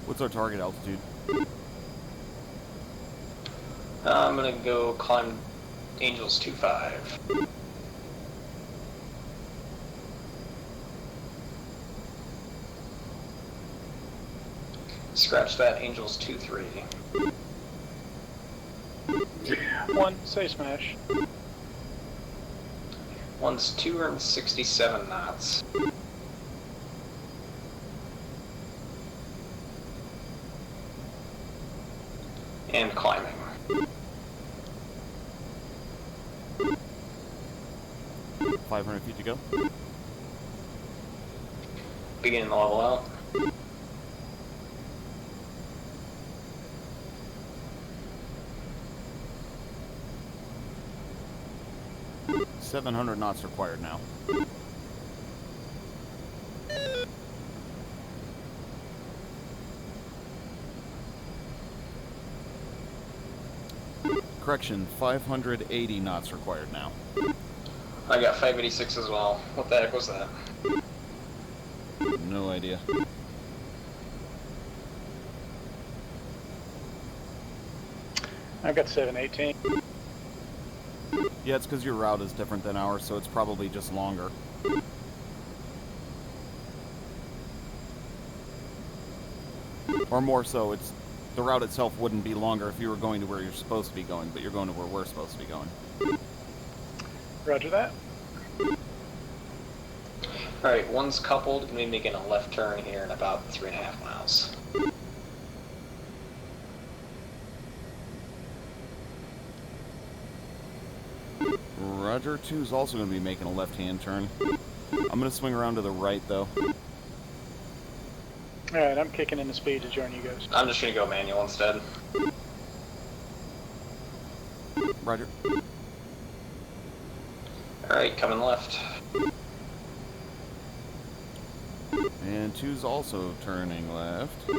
What's our target altitude? I'm gonna go climb Angels 2-5. Scratch that, Angels 2-3. One, say smash. One's 267 knots. And climbing. $500 feet to go. Beginning the level out. $700 knots required now. correction, 580 knots required now. I got 586 as well. What the heck was that? No idea. I've got 718. Yeah, it's because your route is different than ours, so it's probably just longer. Or more so, it's the route itself wouldn't be longer if you were going to where you're supposed to be going, but you're going to where we're supposed to be going. Roger that. Alright, one's coupled, gonna be making a left turn here in about 3.5 miles. Roger, 2's also going to be making a left-hand turn. I'm going to swing around to the right, though. Alright, I'm kicking in the speed to join you guys. I'm just gonna go manual instead. Roger. Alright, coming left. And 2's also turning left.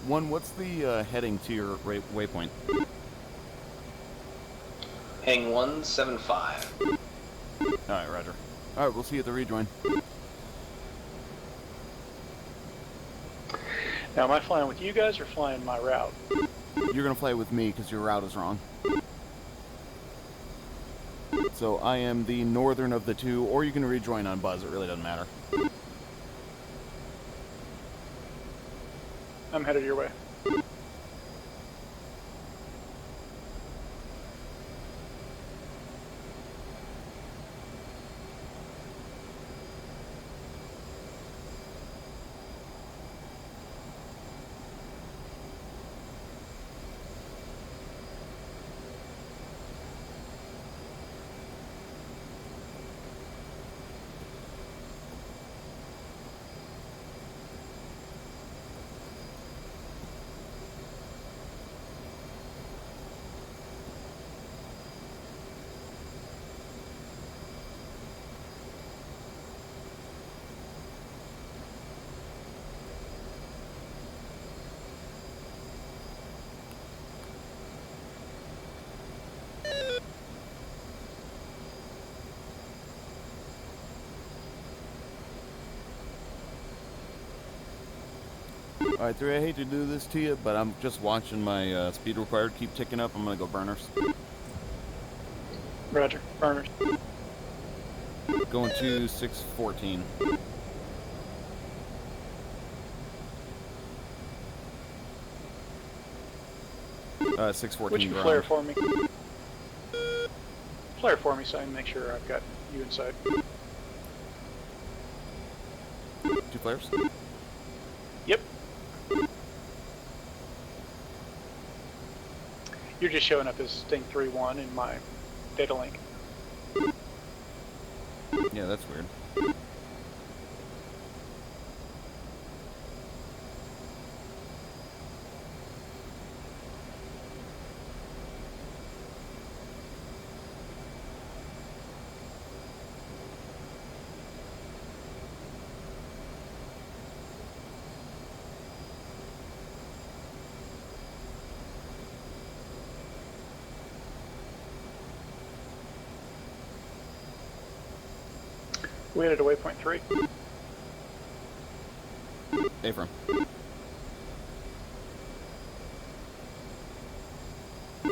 One, what's the heading to your waypoint? Hang 175. Alright, Roger. Alright, we'll see you at the rejoin. Now, am I flying with you guys or flying my route? You're going to fly with me because your route is wrong. So I am the northern of the two, or you can rejoin on Buzz, it really doesn't matter. I'm headed your way. Alright, 3, I hate to do this to you, but I'm just watching my speed required keep ticking up. I'm going to go burners. Roger. Burners. Going to 614. Uh, 614 Would you ground. flare for me? Flare for me so I can make sure I've got you inside. 2 flares? Yep. You're just showing up as Sting 3-1 in my data link. Yeah, that's weird. We headed to waypoint 3. Affirm.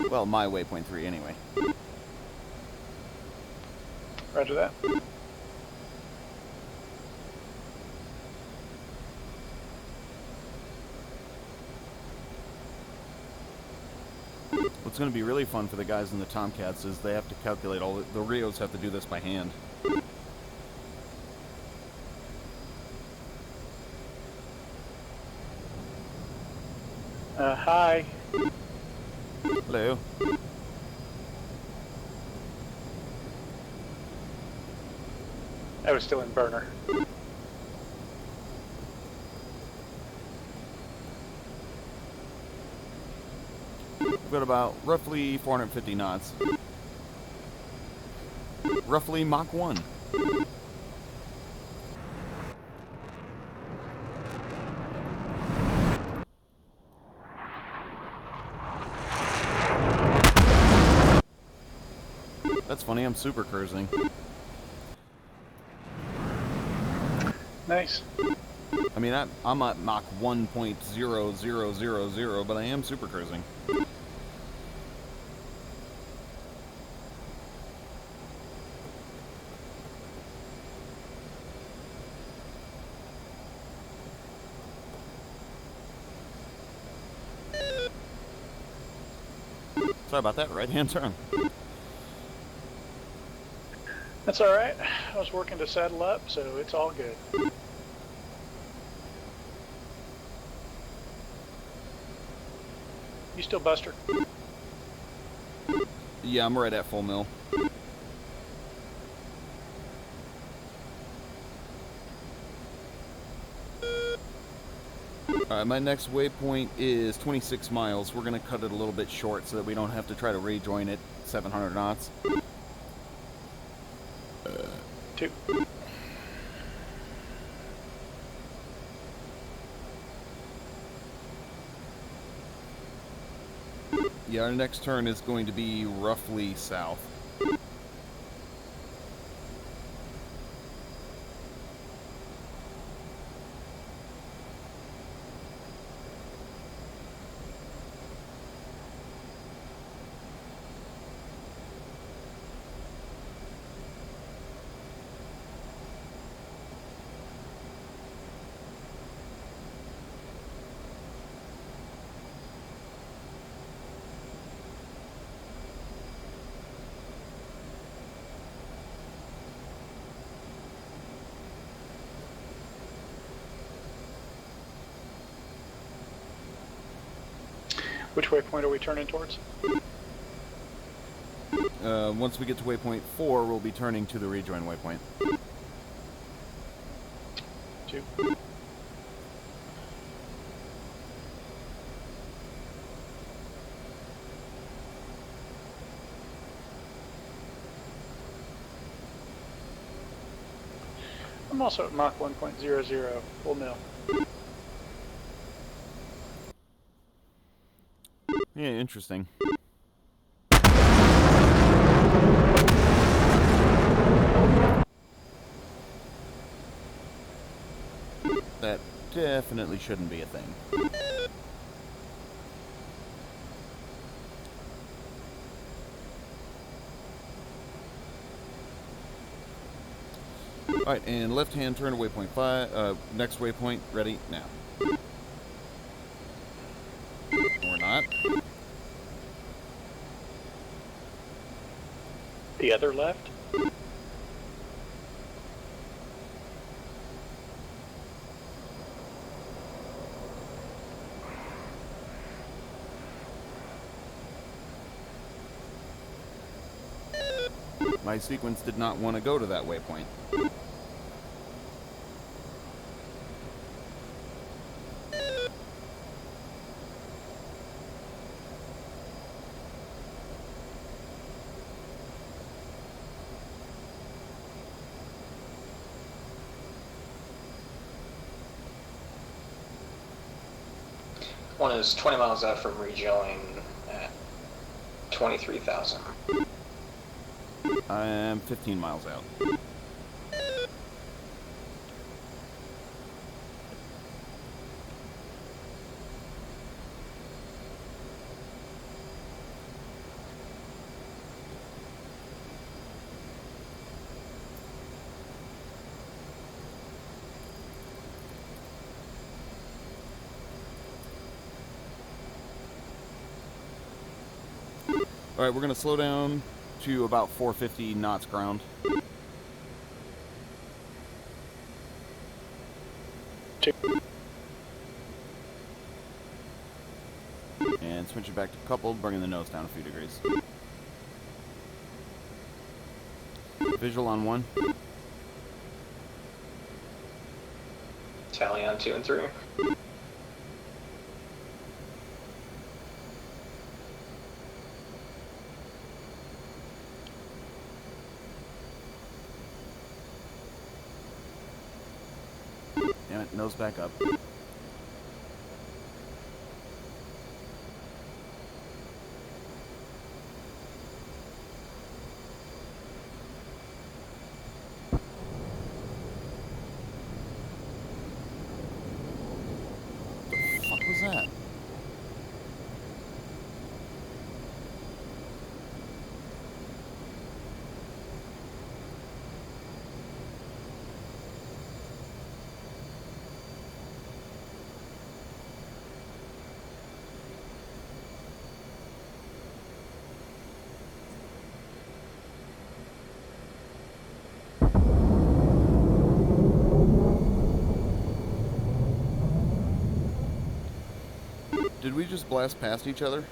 Well, my waypoint 3 anyway. Roger that. What's going to be really fun for the guys in the Tomcats is they have to calculate all the Rios have to do this by hand. Hi. Hello. I was still in burner. We've got about roughly 450 knots. Roughly Mach 1. That's funny, I'm super cruising. Nice. I mean, I'm at Mach 1.0000, but I am super cruising. Sorry about that, right-hand turn. That's all right. I was working to saddle up, so it's all good. You still Buster? Yeah, I'm right at full mill. Alright, my next waypoint is 26 miles. We're going to cut it a little bit short so that we don't have to try to rejoin it 700 knots. 2. Yeah, our next turn is going to be roughly south. Which waypoint are we turning towards? Once we get to waypoint 4, we'll be turning to the rejoin waypoint. 2. I'm also at Mach 1.00, full mill. Yeah, interesting. That definitely shouldn't be a thing. Alright, and left-hand turn to waypoint 5. Next waypoint, ready, now. Or not. The other left? My sequence did not want to go to that waypoint. One is 20 miles out from rejoin at 23,000. I am 15 miles out. Alright, we're going to slow down to about 450 knots ground. And switch it back to coupled, bringing the nose down a few degrees. Visual on 1. Tally on 2 and 3. Alright, nose back up. What was that? Did we just blast past each other?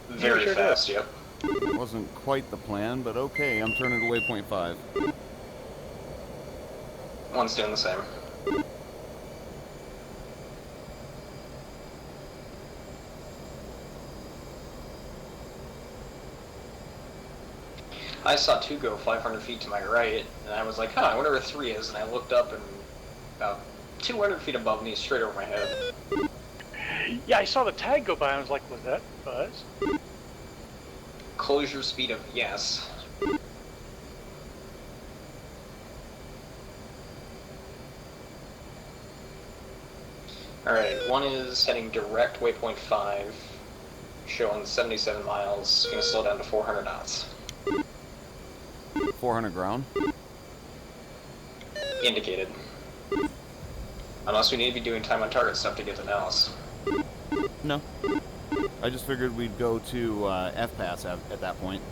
Very fast, yep. Wasn't quite the plan, but okay, I'm turning to waypoint 5. One's doing the same. I saw 2 go 500 feet to my right, and I was like, huh, I wonder where 3 is, and I looked up, and about 200 feet above me, straight over my head. Yeah, I saw the tag go by. I was like, was that Buzz? Closure speed of yes. Alright, one is heading direct waypoint 5, showing 77 miles, gonna slow down to 400 knots. 400 ground? Indicated. Unless we need to be doing time on target stuff to get to Nellis. No. I just figured we'd go to F-Pass at that point.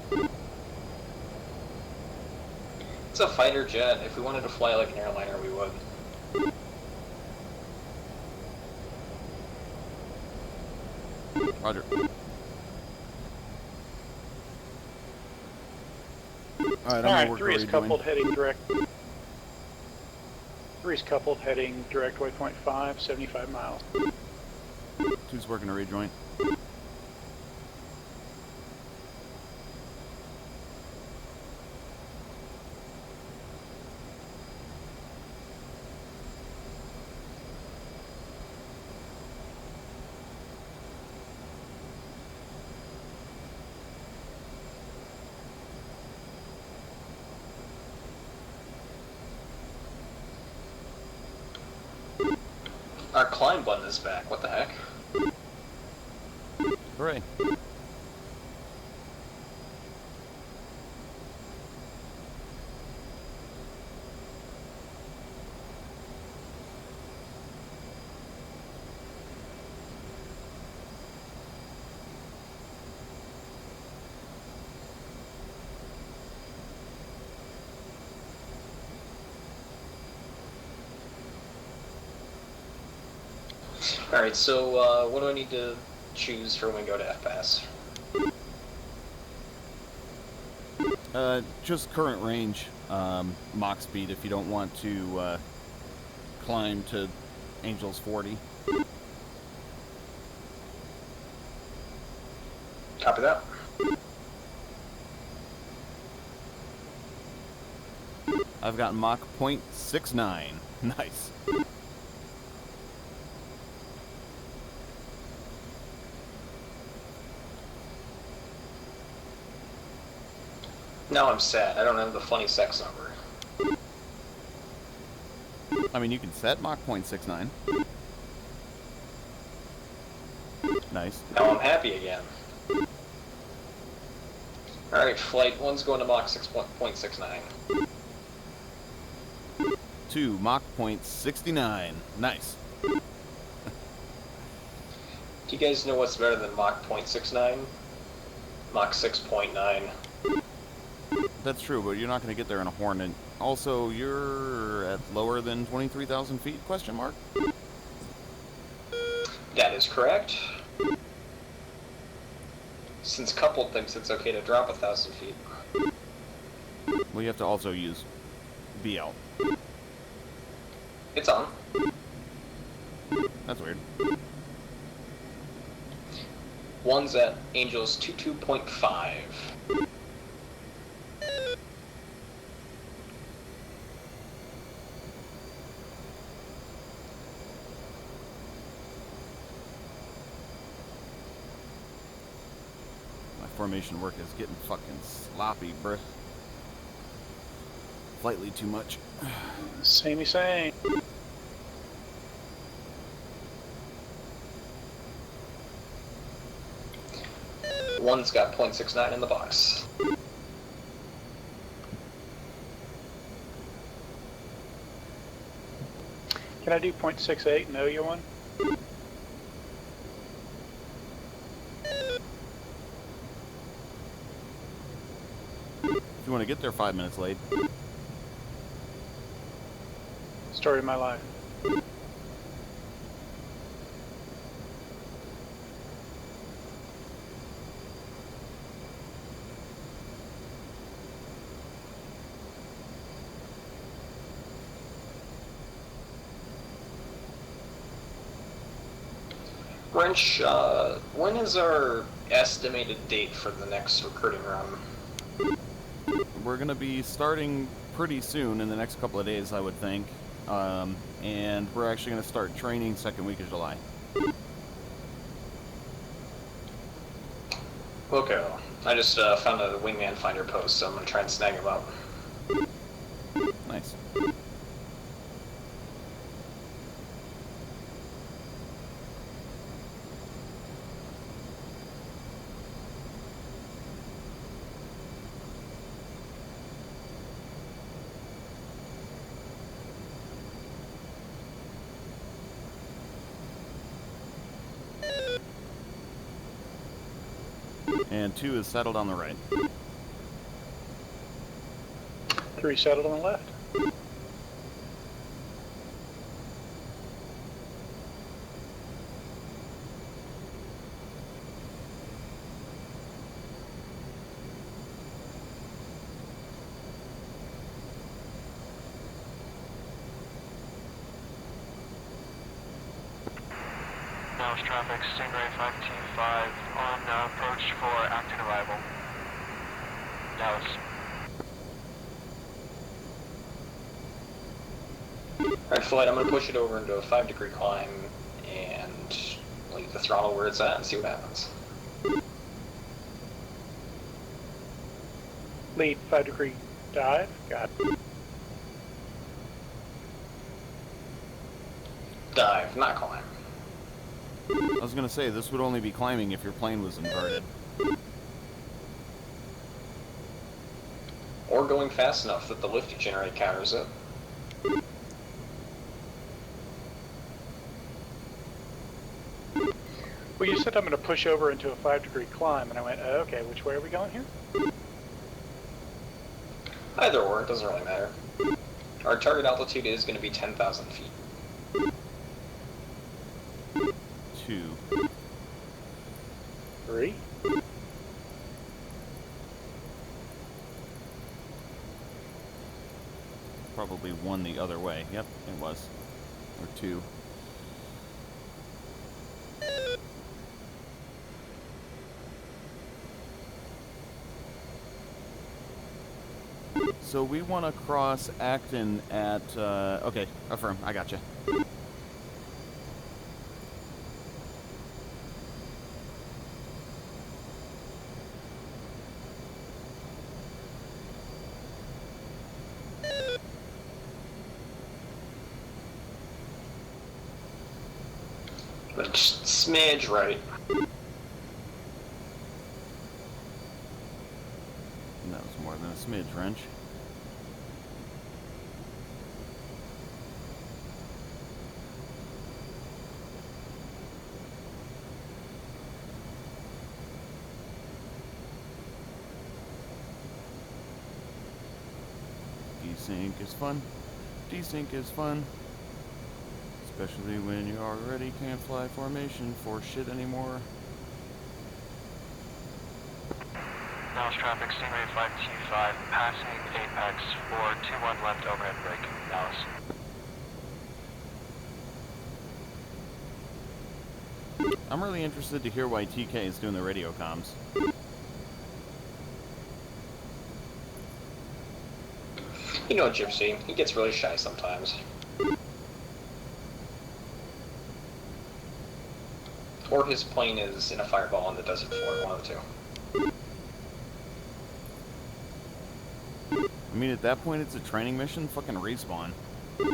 It's a fighter jet. If we wanted to fly like an airliner, we would. Roger. Alright, I'm gonna work 3 is rejoin. coupled heading direct. 3 is coupled heading direct waypoint 5, 75 miles. 2's working a rejoin. Our climb button is back. What the heck? Hooray. Alright, so what do I need to choose for when we go to F-Pass? Just current range, Mach speed if you don't want to climb to Angel's 40. Copy that. I've got Mach 0.69. Nice. Now I'm sad. I don't have the funny sex number. I mean, you can set Mach 0.69. Nice. Now I'm happy again. Alright, flight 1's going to Mach 6.69. 2, Mach 0.69. Nice. Do you guys know what's better than Mach 0.69? Mach 6.9. That's true, but you're not going to get there in a Hornet. Also, you're at lower than 23,000 feet, question mark? That is correct. Since coupled thinks it's okay to drop 1,000 feet. Well, you have to also use BL. It's on. That's weird. 1's at Angel's 22.5. formation work is getting fucking sloppy, bruh. Slightly too much. Samey same. One's got .69 in the box. Can I do .68 and owe you one? If you want to get there 5 minutes late. Story of my life. Wrench, when is our estimated date for the next recruiting run? We're going to be starting pretty soon, in the next couple of days, I would think. And we're actually going to start training second week of July. Okay, I just found a wingman finder post, so I'm going to try and snag him up. Nice. And 2 is settled on the right. 3 settled on the left. Dallas traffic, Stingray 525 on approach for acting arrival. Dallas. Alright, flight, I'm going to push it over into a 5-degree climb and leave the throttle where it's at and see what happens. Lead 5-degree dive. Got it. Dive, not climb. I was going to say, this would only be climbing if your plane was inverted. Or going fast enough that the lift you generate counters it. Well, you said I'm going to push over into a 5-degree climb, and I went, oh, okay, which way are we going here? Either or, it doesn't really matter. Our target altitude is going to be 10,000 feet. 2. 3. Probably 1 the other way. Yep, it was. Or 2. So we want to cross Acton at, okay, affirm, I gotcha. But just smidge right. And that was more than a smidge, wrench. Desync is fun. Desync is fun. Especially when you already can't fly formation for shit anymore. Dallas traffic, Stingray 525, passing Apex for 21 left overhead brake. Dallas. I'm really interested to hear why TK is doing the radio comms. You know Gypsy, he gets really shy sometimes. Or his plane is in a fireball on the desert floor, one of the two. mean, at that point, it's a training mission. Fucking respawn. You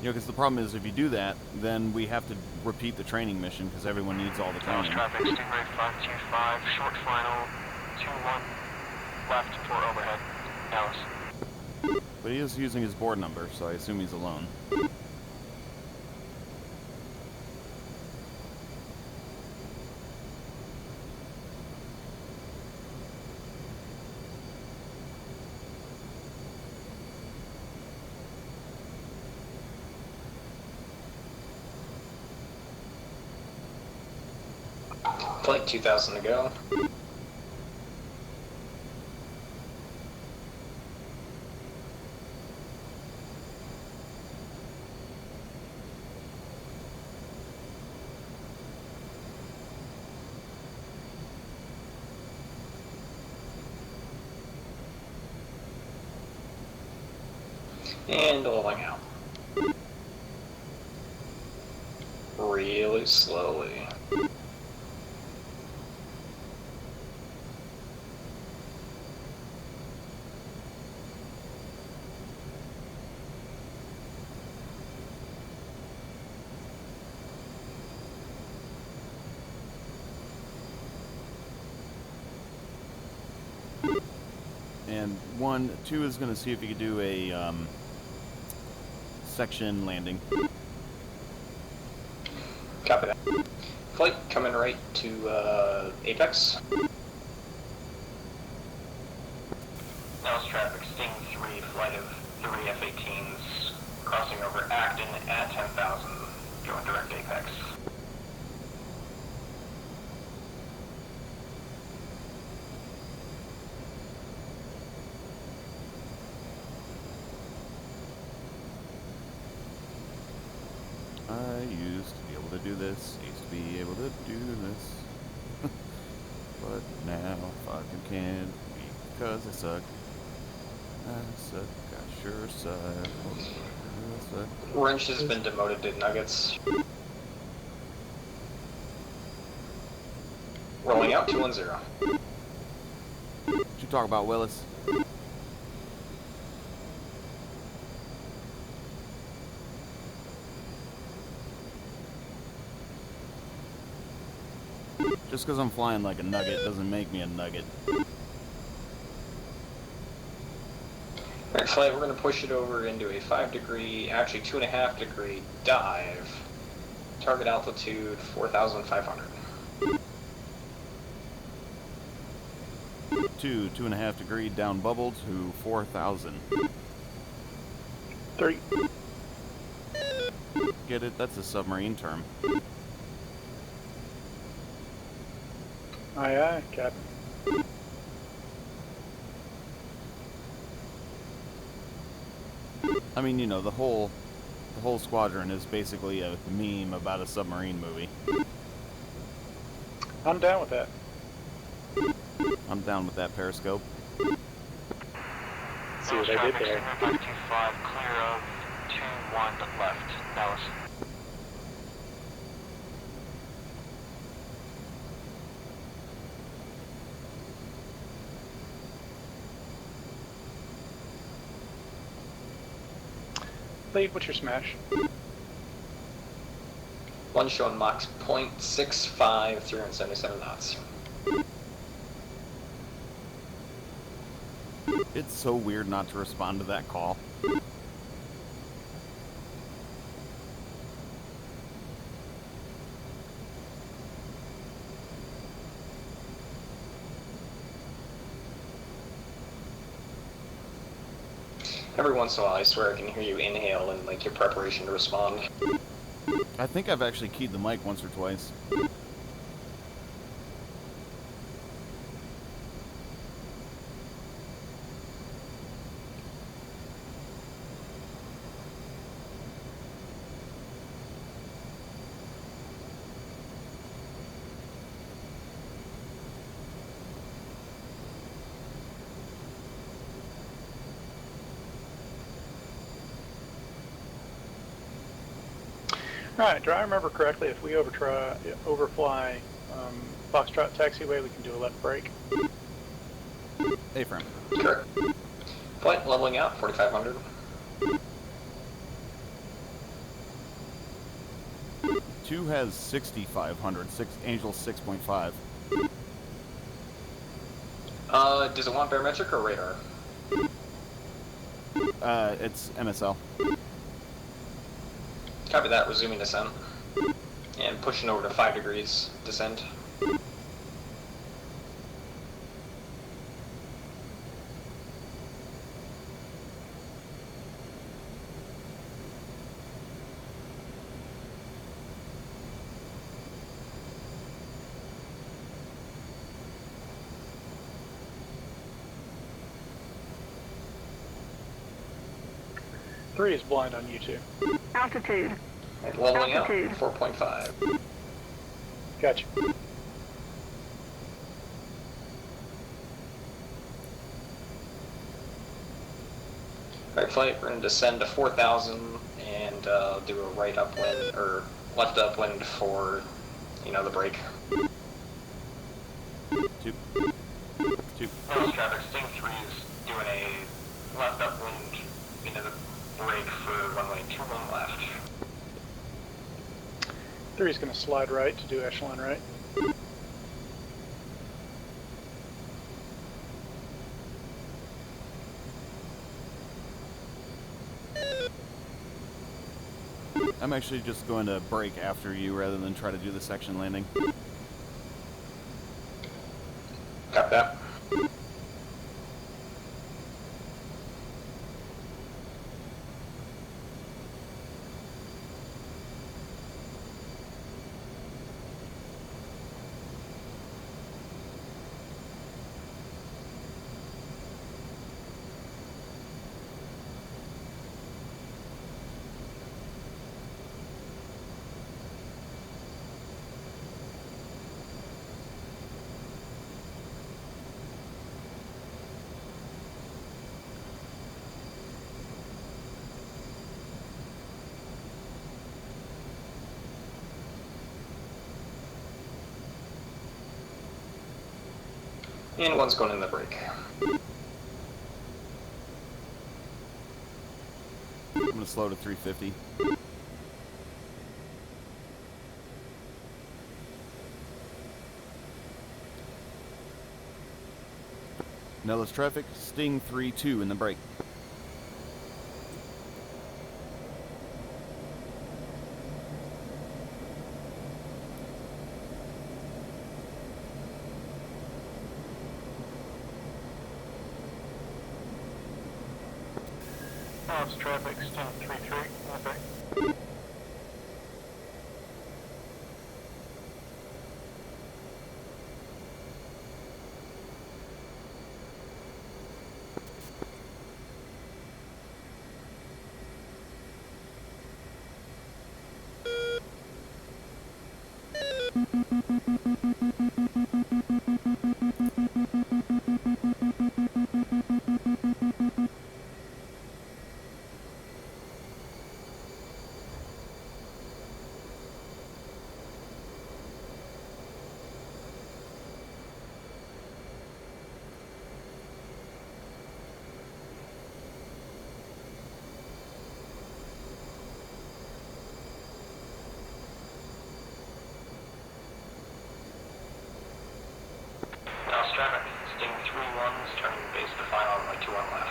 know, because the problem is, if you do that, then we have to repeat the training mission because everyone needs all the Dallas training. traffic, Stingray 525, short final, 21 left for overhead. Dallas. But he is using his board number, so I assume he's alone. Flight 2000 to go. And rolling out. Really slowly. And 2 is going to see if you could do a section landing. Copy that. Flight coming right to Apex. Dallas traffic, Sting 3, flight of 3 F-18s, crossing over Acton at 10,000, going direct Apex. I used to be able to do this. I used to be able to do this. But now I fucking can't because I suck. I suck. I sure suck. I suck. Wrench has been demoted to Nuggets. Rolling out 210. What you talk about, Willis? Just because I'm flying like a nugget doesn't make me a nugget. Alright, flight, we're going to push it over into a 5 degree, actually 2.5 degree dive. Target altitude 4,500. 2.5 degree down bubble to 4,000. 3. Get it? That's a submarine term. Aye, aye, Captain. I mean, you know, the whole squadron is basically a meme about a submarine movie. I'm down with that. I'm down with that Periscope. See what I did there. 525, clear of 21 left. Dallas. Lead, what's your smash? One showing Mach 0.65, 377 knots. It's so weird not to respond to that call. Every once in a while, I swear I can hear you inhale and like your preparation to respond. I think I've actually keyed the mic once or twice. Right, do I remember correctly, if we overfly Foxtrot taxiway, we can do a left brake. A-frame. Correct. Flight leveling out, 4,500. 2 has 6,500. Angel 6.5. Does it want barometric or radar? It's MSL. Copy that, resuming descent. And pushing over to 5 degrees descent. Three is blind on you two. Altitude. And leveling out, Altitude. 4.5. Gotcha. Alright, flight, we're going to descend to 4,000 and do a right upwind, or left upwind for, you know, the brake. 2. North traffic, Sting 3 is doing a left upwind into the brake for runway 21 left. Three is going to slide right to do echelon right. I'm actually just going to brake after you rather than try to do the section landing. Got that. And one's going in the brake. I'm going to slow to 350. Nellis traffic, Sting 3-2 in the brake. North traffic, Sting 3-3, okay. North traffic, Sting 3-1's turning base to final on runway 21 left.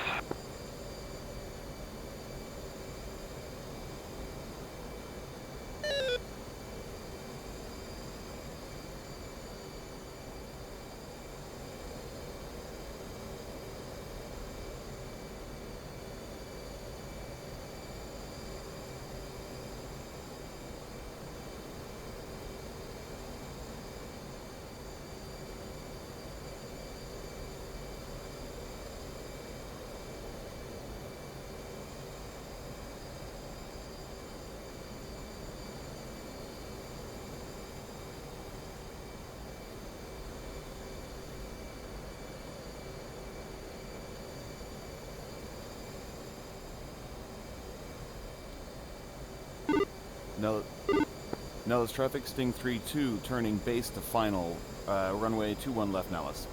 Nellis traffic, Sting 3-2, turning base to final, runway 21 left Nellis.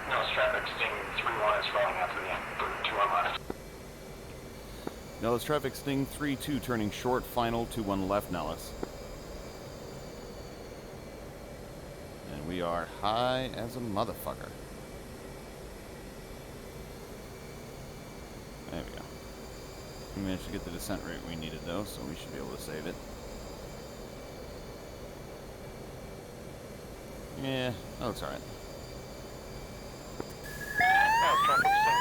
Nellis traffic, Sting 3-1 is rolling out to the end for 2-1 left. Nellis traffic, Sting 3-2, turning short, final 21 left Nellis. And we are high as a motherfucker. There we go. We managed to get the descent rate we needed though, so we should be able to save it. Yeah, that looks alright. Nellis traffic, Sting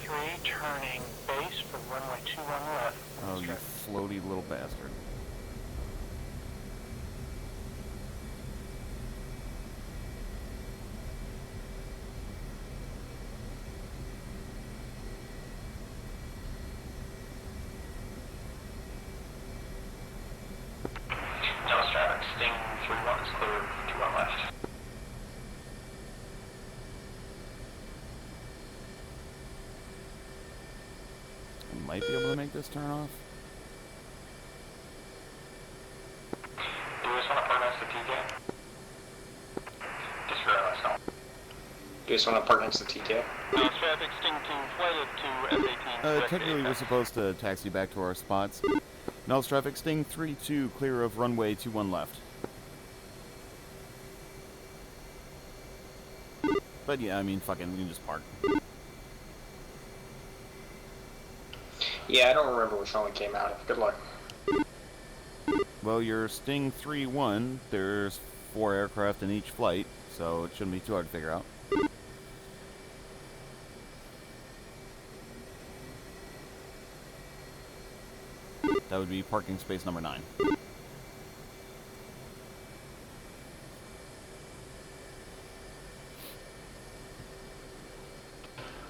3-3, turning base for runway 21 left. Oh, you floaty little bastard. Nellis traffic, Sting 3-1 is clear, 2-1 left. I might be able to make this turn off. Do you just want to park next to TK? Just for us, do you just want to park next to TK? Nellis traffic, Sting 2, flighted to F-18. Technically we're supposed to taxi back to our spots. Nellis traffic, Sting 3-2, clear of runway 21 left. But yeah, I mean, fucking, we can just park. Yeah, I don't remember which one we came out of. Good luck. Well, your Sting 3-1, there's 4 aircraft in each flight, so it shouldn't be too hard to figure out. That would be parking space number 9.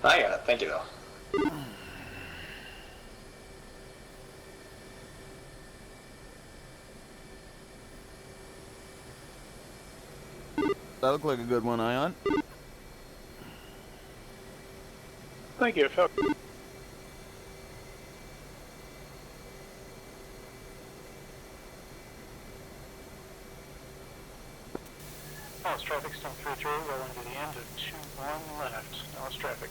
I got it. Thank you, though. That looked like a good one, Ion. Thank you. It felt Nellis traffic, Sting 3-3, rolling to the end of 21 left. Nellis traffic.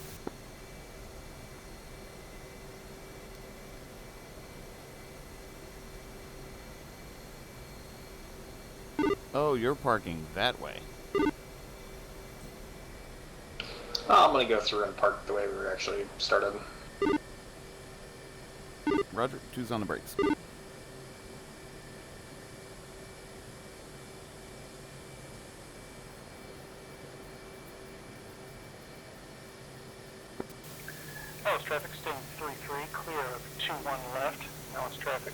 Oh, you're parking that way. Oh, I'm going to go through and park the way we were actually started. Roger, 2's on the brakes. Nellis traffic, Sting 3-3, clear of 21 left. Nellis traffic.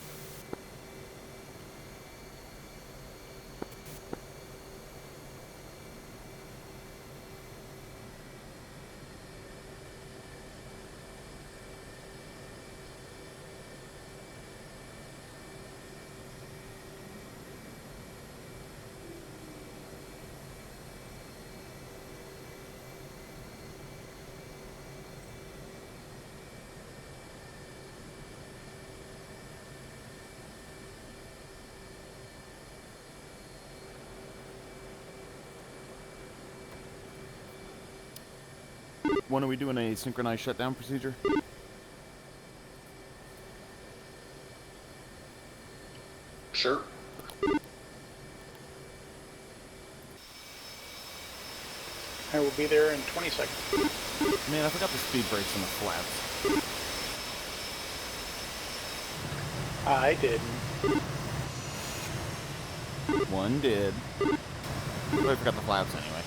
When are we doing a synchronized shutdown procedure? Sure. I will be there in 20 seconds. Man, I forgot the speed brakes on the flaps. I didn't. One did. But I forgot the flaps anyway.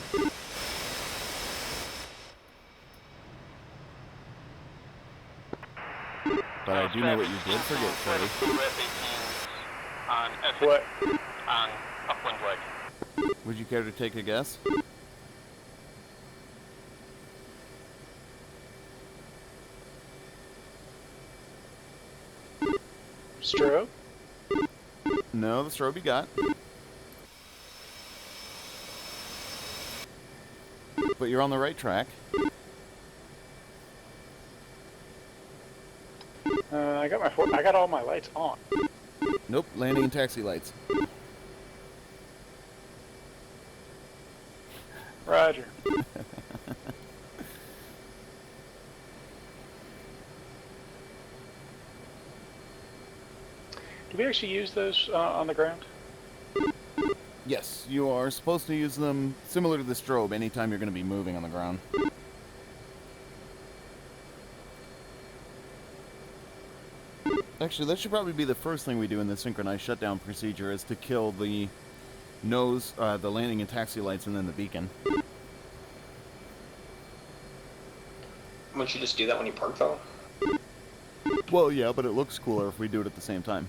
But I do know what you did forget, Freddie. On F What? on upwind leg. Would you care to take a guess? Strobe? No, the strobe you got. But you're on the right track. I got all my lights on. Nope, landing and taxi lights. Roger. Do we actually use those on the ground? Yes, you are supposed to use them similar to the strobe anytime you're going to be moving on the ground. Actually, that should probably be the first thing we do in the synchronized shutdown procedure, is to kill the nose, the landing and taxi lights, and then the beacon. Wouldn't you just do that when you park, though? Well, yeah, but it looks cooler if we do it at the same time.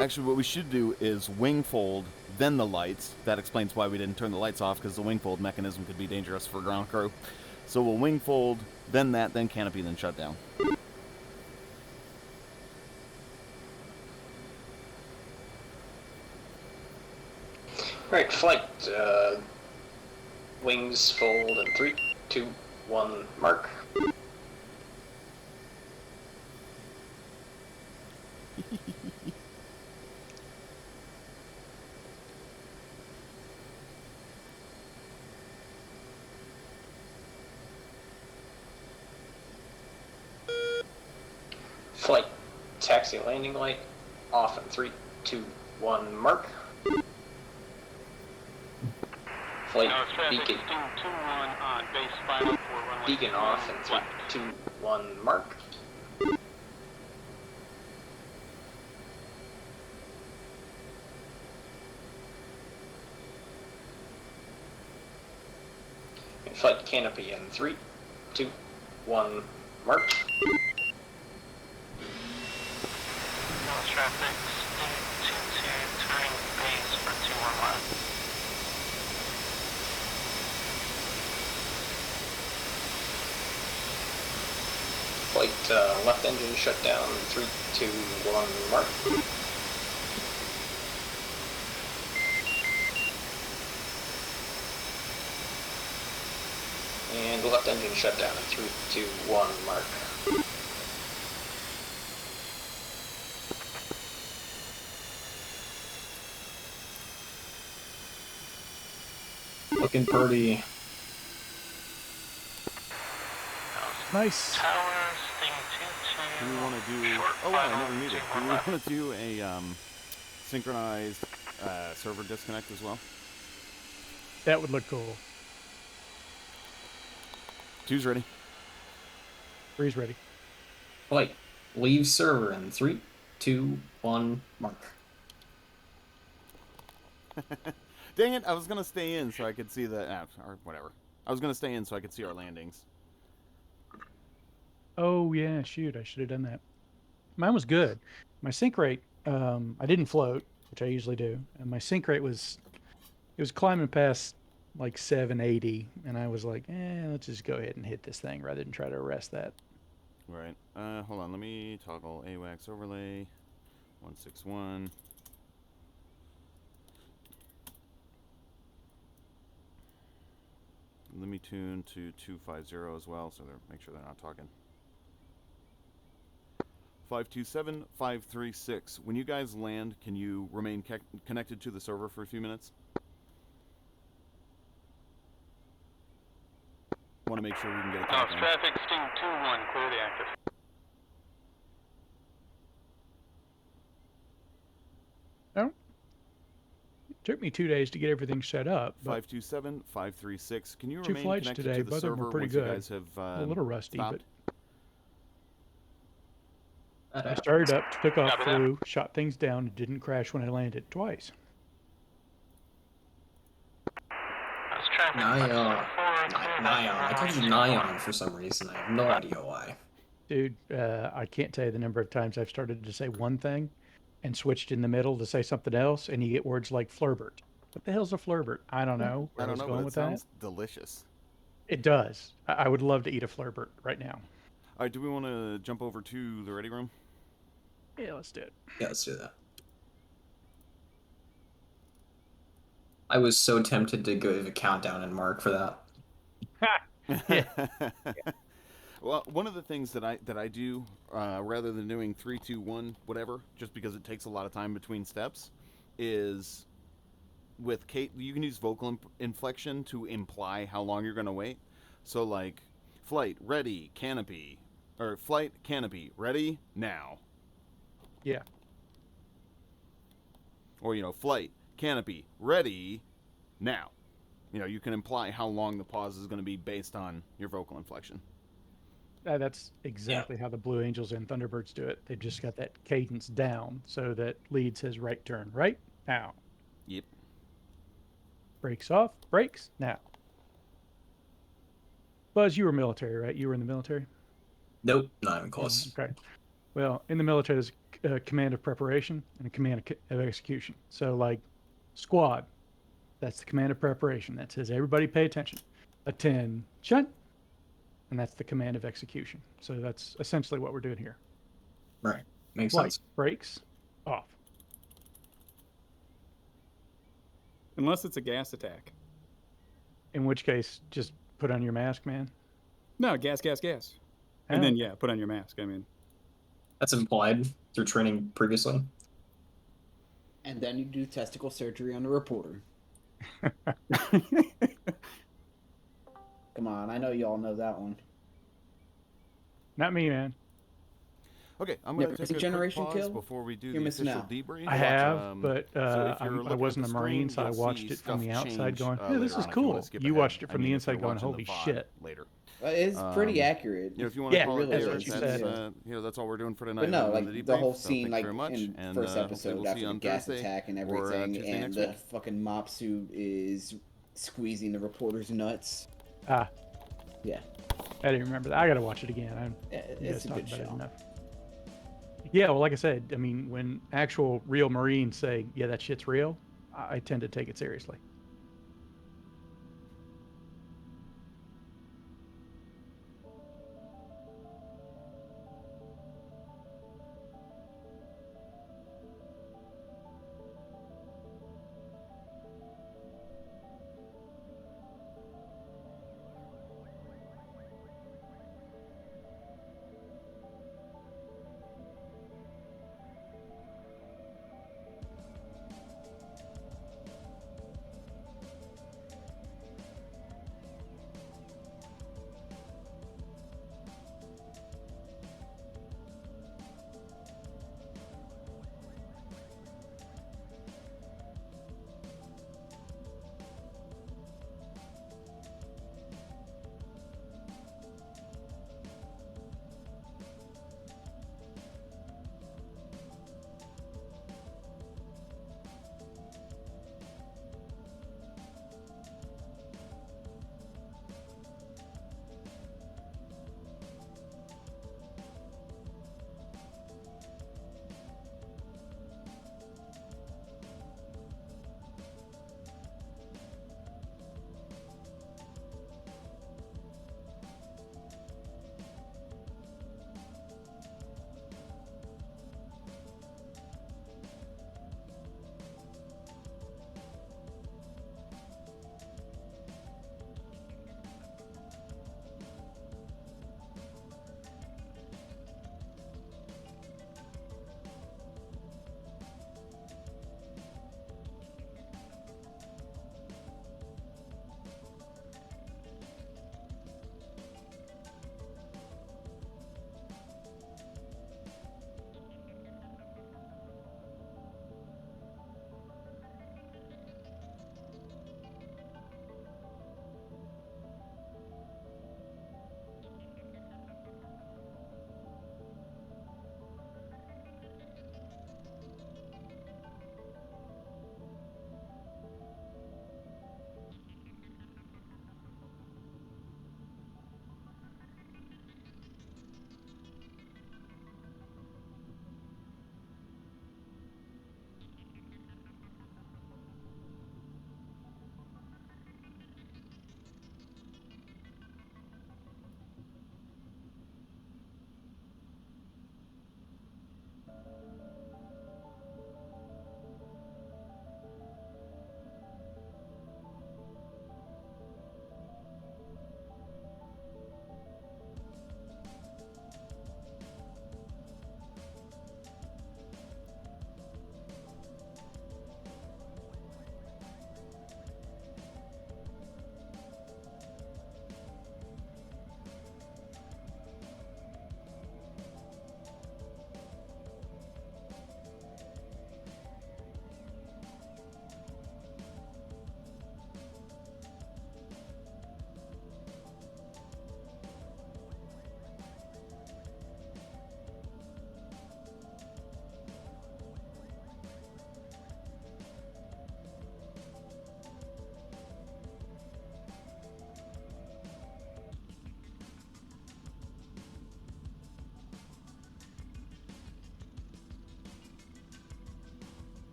Actually, what we should do is wing fold, then the lights. That explains why we didn't turn the lights off, because the wing fold mechanism could be dangerous for ground crew. So we'll wing fold, then that, then canopy, then shut down. Right, flight. Wings fold in 3, 2, 1, mark. Flight taxi landing light off in 3, 2, 1, mark. Flight beacon. On base final for runway Beacon off in 3, 2, 1, mark. And flight canopy in 3, 2, 1, mark. Dallas traffic, Sting 22, turning base for 21 left. Flight left engine shut down, 3, 2, 1, mark. And left engine shut down at 3, 2, 1, mark. Looking pretty. Nice. Tower, Sting Do 22. we want to do... Short Oh, wow, I final, never knew that. 2, Do 1 we left. want to do a synchronized server disconnect as well? That would look cool. 2's ready. 3's ready. Flight leave server in 3, 2, 1, mark. Dang it, I was going to stay in so I could see the... or whatever. I was going to stay in so I could see our landings. Oh, yeah, shoot. I should have done that. Mine was good. My sink rate, I didn't float, which I usually do. And my sink rate was, it was climbing past like 780. And I was like, let's just go ahead and hit this thing rather than try to arrest that. Right. Hold on, let me toggle AWACS overlay. 161. Let me tune to 250 as well, so make sure they're not talking. 527, 536. When you guys land, can you remain connected to the server for a few minutes? Want to make sure we can get a Dallas talk on. traffic, Sting 2-1, clearly active. No. It took me 2 days to get everything set up. But 527, 536. Can you 2 remain flights connected today, to the both of them server were pretty once good. you guys have a little rusty, stopped? but I started up, took off, Copy that. flew, shot things down, and didn't crash when I landed twice. Dallas traffic, Nyan. Foxtrot 4, clear Nyan. I runway called you 21. Nyan for some reason. I have no idea why. Dude, I can't tell you the number of times I've started to say one thing and switched in the middle to say something else, and you get words like flurbert. What the hell's a flurbert? I don't know where I I don't was know, going but it with that. sounds delicious. It does. I would love to eat a flurbert right now. All right, do we want to jump over to the ready room? Yeah, let's do it. Yeah, let's do that. I was so tempted to give a countdown and mark for that. Yeah. Well, one of the things that I do, rather than doing 3, 2, 1, whatever, just because it takes a lot of time between steps, is with Kate. You can use vocal inflection to imply how long you're going to wait. So like, flight ready, canopy, or flight canopy ready now. Yeah. Or flight canopy ready now. You can imply how long the pause is going to be based on your vocal inflection. That's exactly how the Blue Angels and Thunderbirds do it. They've just got that cadence down so that lead says right turn, right now. Yep. Brakes off, brakes now. Buzz, you were military, right? You were in the military? Nope, not even close. Okay. Well, in the military, there's a command of preparation and a command of execution. So, like, squad, that's the command of preparation. That says, everybody pay attention. Attention. And that's the command of execution. So that's essentially what we're doing here. Right. Makes Flight, sense. brakes, off. Unless it's a gas attack. In which case, just put on your mask, man. No, gas. And then, yeah, put on your mask. I mean, That's implied through training previously. And then you do testicle surgery on the reporter. Come on, I know you all know that one. Not me, man. Okay, I'm going to Never take a generation quick pause kill? before we do You're the missing official out. debrief. I have, but so if you're I looking wasn't at a the Marine, screen, so I you'll watched see it from the stuff outside change, going, later this is on if you wanna cool. skip You ahead. watched it I from mean, the if you're inside going, watching the holy VOD shit. later. It's pretty accurate. If you want to Yeah, call it it that's there, what you that's, said. that's all we're doing for tonight. But no, on like the the debrief. whole So scene, thank like you very much, in and first hopefully episode we'll see after you the on gas Thursday attack and or everything, Tuesday and next the week. fucking mop suit is squeezing the reporter's nuts. Ah, Yeah, I didn't remember that. I got to watch it again. it's a good show. Enough. Yeah, well, like I said, I mean, when actual real Marines say, yeah, that shit's real, I tend to take it seriously.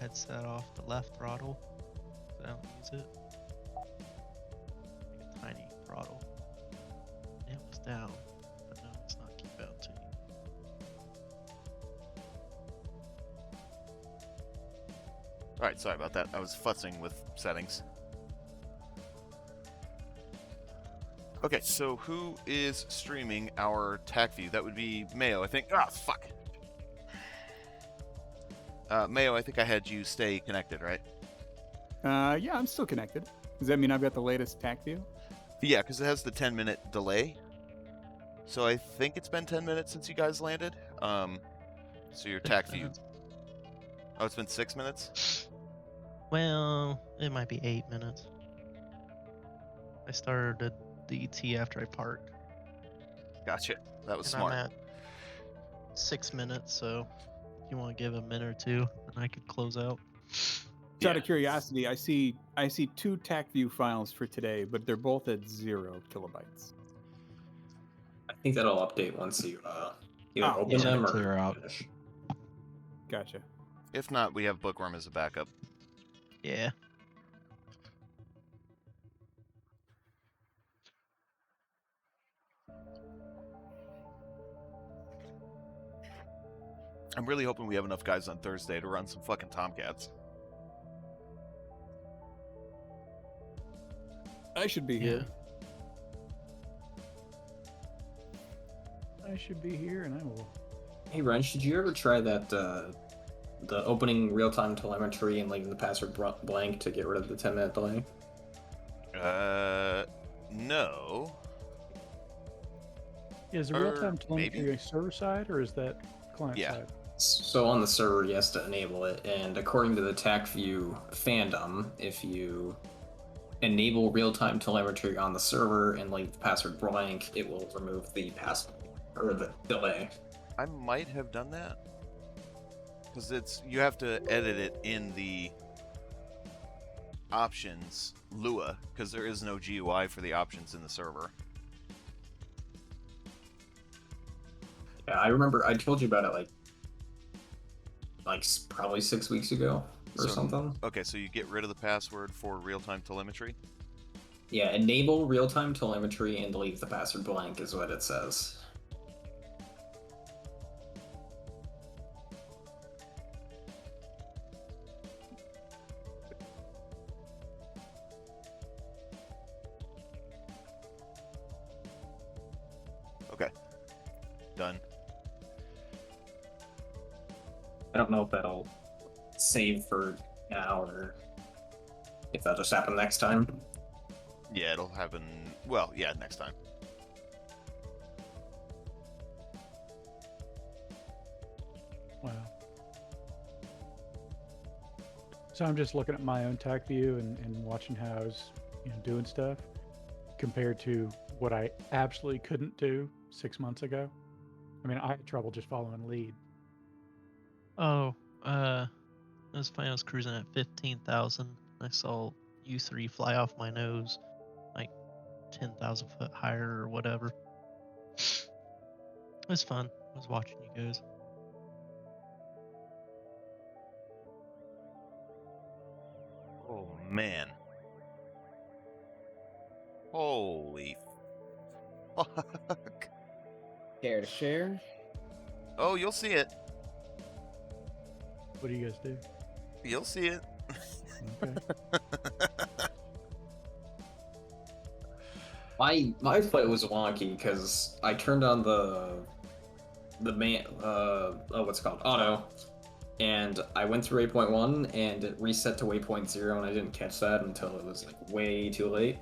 had set off the left throttle, so I don't use it. Like a tiny throttle. It was down, but no, it's not keep out to you. Alright, sorry about that. I was futzing with settings. Okay, so who is streaming our TAC view? That would be Mayo, I think. Ah, fuck. Mayo, I think I had you stay connected, right? Yeah, I'm still connected. Does that mean I've got the latest TAC view? Yeah, because it has the 10-minute delay. So I think it's been 10 minutes since you guys landed. So your TAC view. Oh, it's been 6 minutes? Well, it might be 8 minutes. I started the ET after I parked. Gotcha. That was And smart. I'm at 6 minutes, so if you want to give a minute or two, then I could close out. Just out of curiosity, I see 2 TAC view files for today, but they're both at 0 kilobytes. I think that'll update once you either open them or clear out. finish. Gotcha. If not, we have Bookworm as a backup. Yeah. I'm really hoping we have enough guys on Thursday to run some fucking Tomcats. I should be here. I should be here, and I will. Hey, Wrench, did you ever try that, the opening real-time telemetry and leaving the password blank to get rid of the 10-minute delay? No. Is the real-time telemetry server side, or is that client side? So on the server, he has to enable it, and according to the TACView fandom, if you enable real-time telemetry on the server and leave the password blank, it will remove the password or the delay. I might have done that. Because you have to edit it in the options Lua, because there is no GUI for the options in the server. Yeah, I remember I told you about it like probably 6 weeks ago or something. Okay, so you get rid of the password for real-time telemetry? Yeah, enable real-time telemetry and leave the password blank is what it says. Okay. Done. I don't know if that'll save for now or if that'll just happen next time. Yeah, it'll happen. Well, yeah, next time. Wow. So I'm just looking at my own TAC view and watching how I was, doing stuff compared to what I absolutely couldn't do 6 months ago. I mean, I had trouble just following lead. Oh, it was funny. I was cruising at 15,000. I saw U3 fly off my nose, like 10,000 foot higher or whatever. It was fun. I was watching you guys. Oh, man. Holy fuck. Care to share? Oh, you'll see it. What do you guys do? You'll see it. Okay. My flight was wonky because I turned on the what's it called, auto, and I went through 8.1 and it reset to waypoint 0, and I didn't catch that until it was like way too late.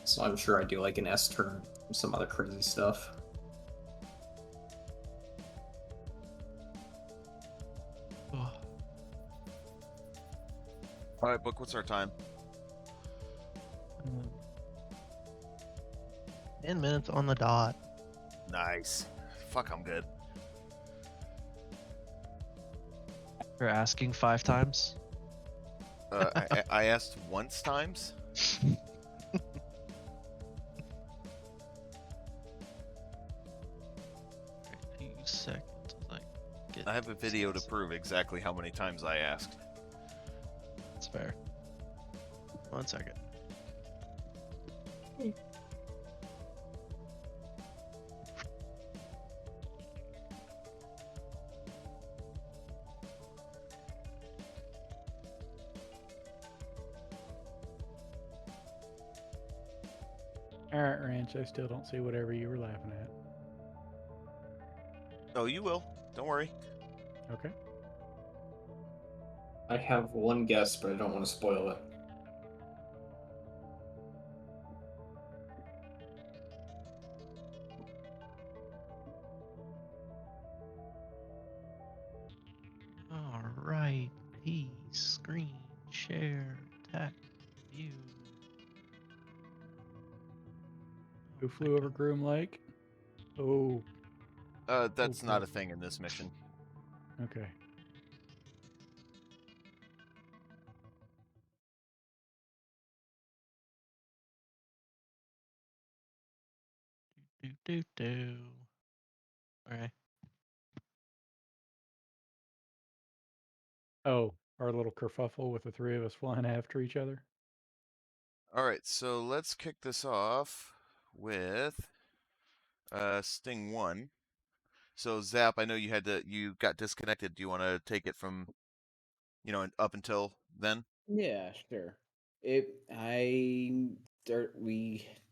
So I'm sure I do like an S turn or some other crazy stuff. Oh, All right, Book, what's our time? 10 minutes on the dot. Nice. Fuck, I'm good. You're asking 5 times? I asked once times. 2 seconds. Like, get I have a video to prove exactly how many times I asked. That's fair. 1 second. All right, Ranch. I still don't see whatever you were laughing at. Oh, you will. Don't worry. Okay. I have one guess, but I don't want to spoil it. All right. P screen share tac view. Who Oh, flew over Groom Lake? Oh, That's Oh, not crap. a thing in this mission. okay. Do. All right. Oh, our little kerfuffle with the three of us flying after each other. All right, so let's kick this off with Sting 1. So Zap, I know you got disconnected. Do you want to take it from, up until then? Yeah, sure. We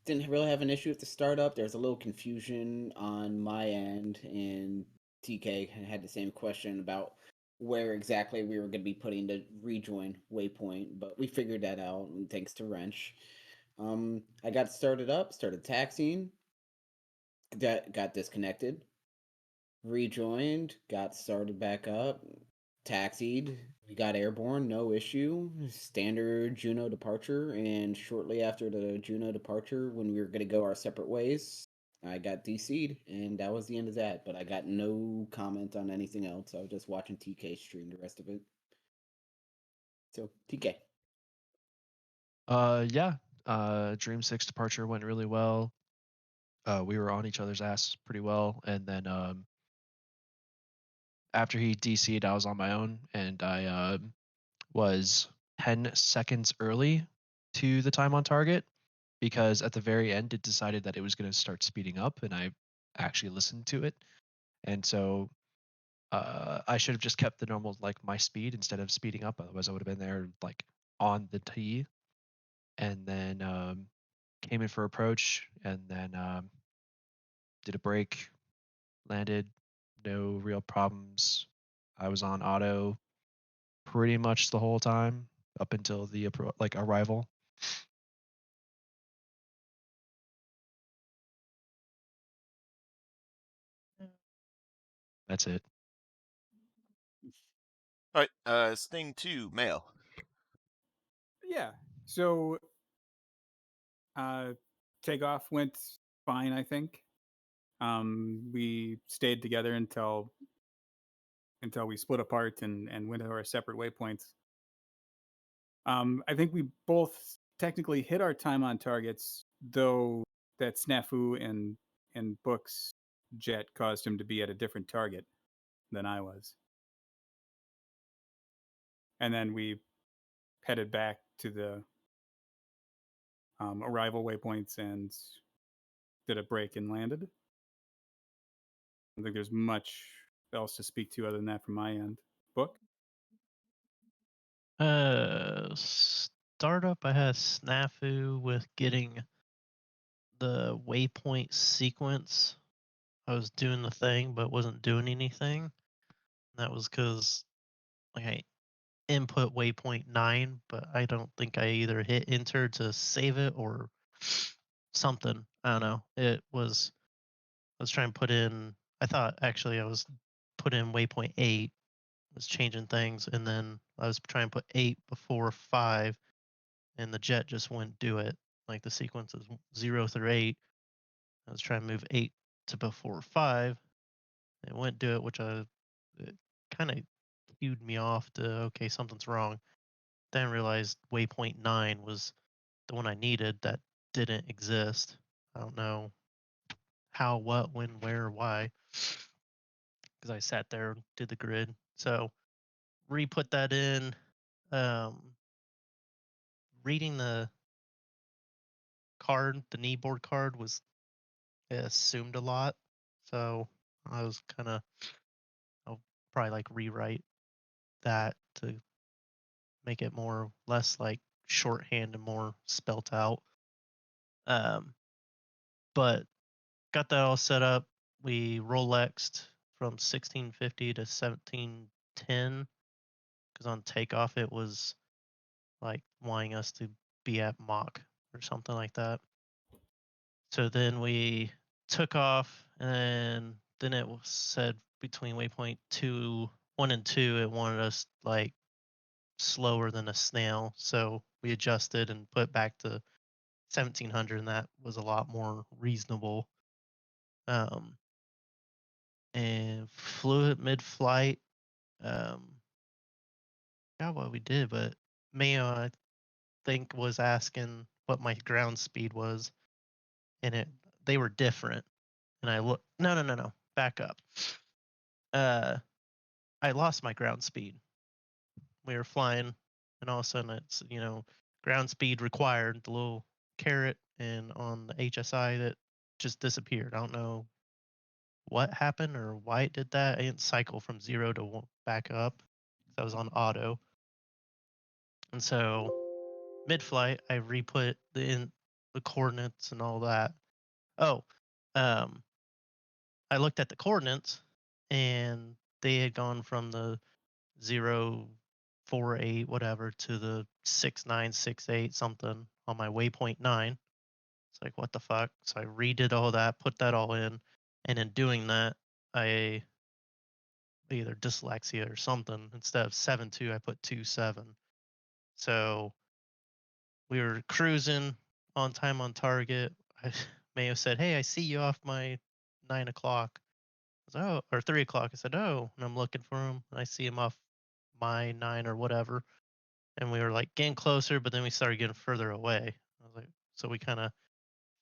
didn't really have an issue with the startup. There's a little confusion on my end, and TK had the same question about where exactly we were going to be putting the rejoin waypoint, but we figured that out, and thanks to Wrench. I got started up, started taxiing, got disconnected, rejoined, got started back up, taxied, we got airborne, no issue. Standard Juno departure, and shortly after the Juno departure, when we were going to go our separate ways, I got DC'd, and that was the end of that. But I got no comment on anything else. I was just watching TK stream the rest of it. So, TK. Yeah. Dream 6 departure went really well. We were on each other's ass pretty well, and then after he DC'd, I was on my own, and I was 10 seconds early to the time on target because at the very end it decided that it was going to start speeding up, and I actually listened to it, and so I should have just kept the normal my speed instead of speeding up. Otherwise, I would have been there on the tee, and then came in for approach, and then did a break, landed, no real problems. I was on auto pretty much the whole time up until the arrival. That's it. All right, Sting 2, male. Yeah. So takeoff went fine, I think. We stayed together until we split apart and went to our separate waypoints. I think we both technically hit our time on targets, though that snafu in Book's jet caused him to be at a different target than I was. And then we headed back to the arrival waypoints and did a break and landed. I don't think there's much else to speak to other than that from my end. Book? Startup, I had a snafu with getting the waypoint sequence. I was doing the thing, but wasn't doing anything. That was because I input waypoint 9, but I don't think I either hit enter to save it or something. I don't know. I was trying to put in. I thought actually I was put in waypoint 8. Was changing things, and then I was trying to put 8 before 5, and the jet just wouldn't do it. Like the sequence is 0 through 8. I was trying to move 8 to before 5. It wouldn't do it, which it kind of cued me off to okay, something's wrong. Then realized waypoint 9 was the one I needed that didn't exist. I don't know how, what, when, where, why. because I sat there and did the grid. So re-put that in. Reading the card, the kneeboard card was assumed a lot. So I was kind of, I'll probably like rewrite that to make it less like shorthand and more spelt out. But got that all set up. We Rolexed from 1650 to 1710 because on takeoff it was like wanting us to be at Mach or something like that. So then we took off, and then it said between waypoint 1 and 2, it wanted us like slower than a snail. So we adjusted and put back to 1700, and that was a lot more reasonable. And flew it mid-flight. Forgot what we did, but Mayo, I think, was asking what my ground speed was, and they were different. And I look, no, back up. I lost my ground speed. We were flying, and all of a sudden it's ground speed required, the little caret, and on the HSI that just disappeared. I don't know what happened or why it did that. I didn't cycle from 0 to 1 back up. I was on auto, and so mid-flight I re-put the coordinates and all that. Oh, I looked at the coordinates, and they had gone from the 048 whatever to the 6968 something on my waypoint 9. It's like, what the fuck? So I redid all that, put that all in, and in doing that, I either dyslexia or something. Instead of 7.2, I put 2.7. So we were cruising on time on target. I may have said, "Hey, I see you off my 9 o'clock." I was, "Oh," or 3 o'clock. I said, "Oh," and I'm looking for him, and I see him off my 9 or whatever. And we were like getting closer, but then we started getting further away. I was like, so we kind of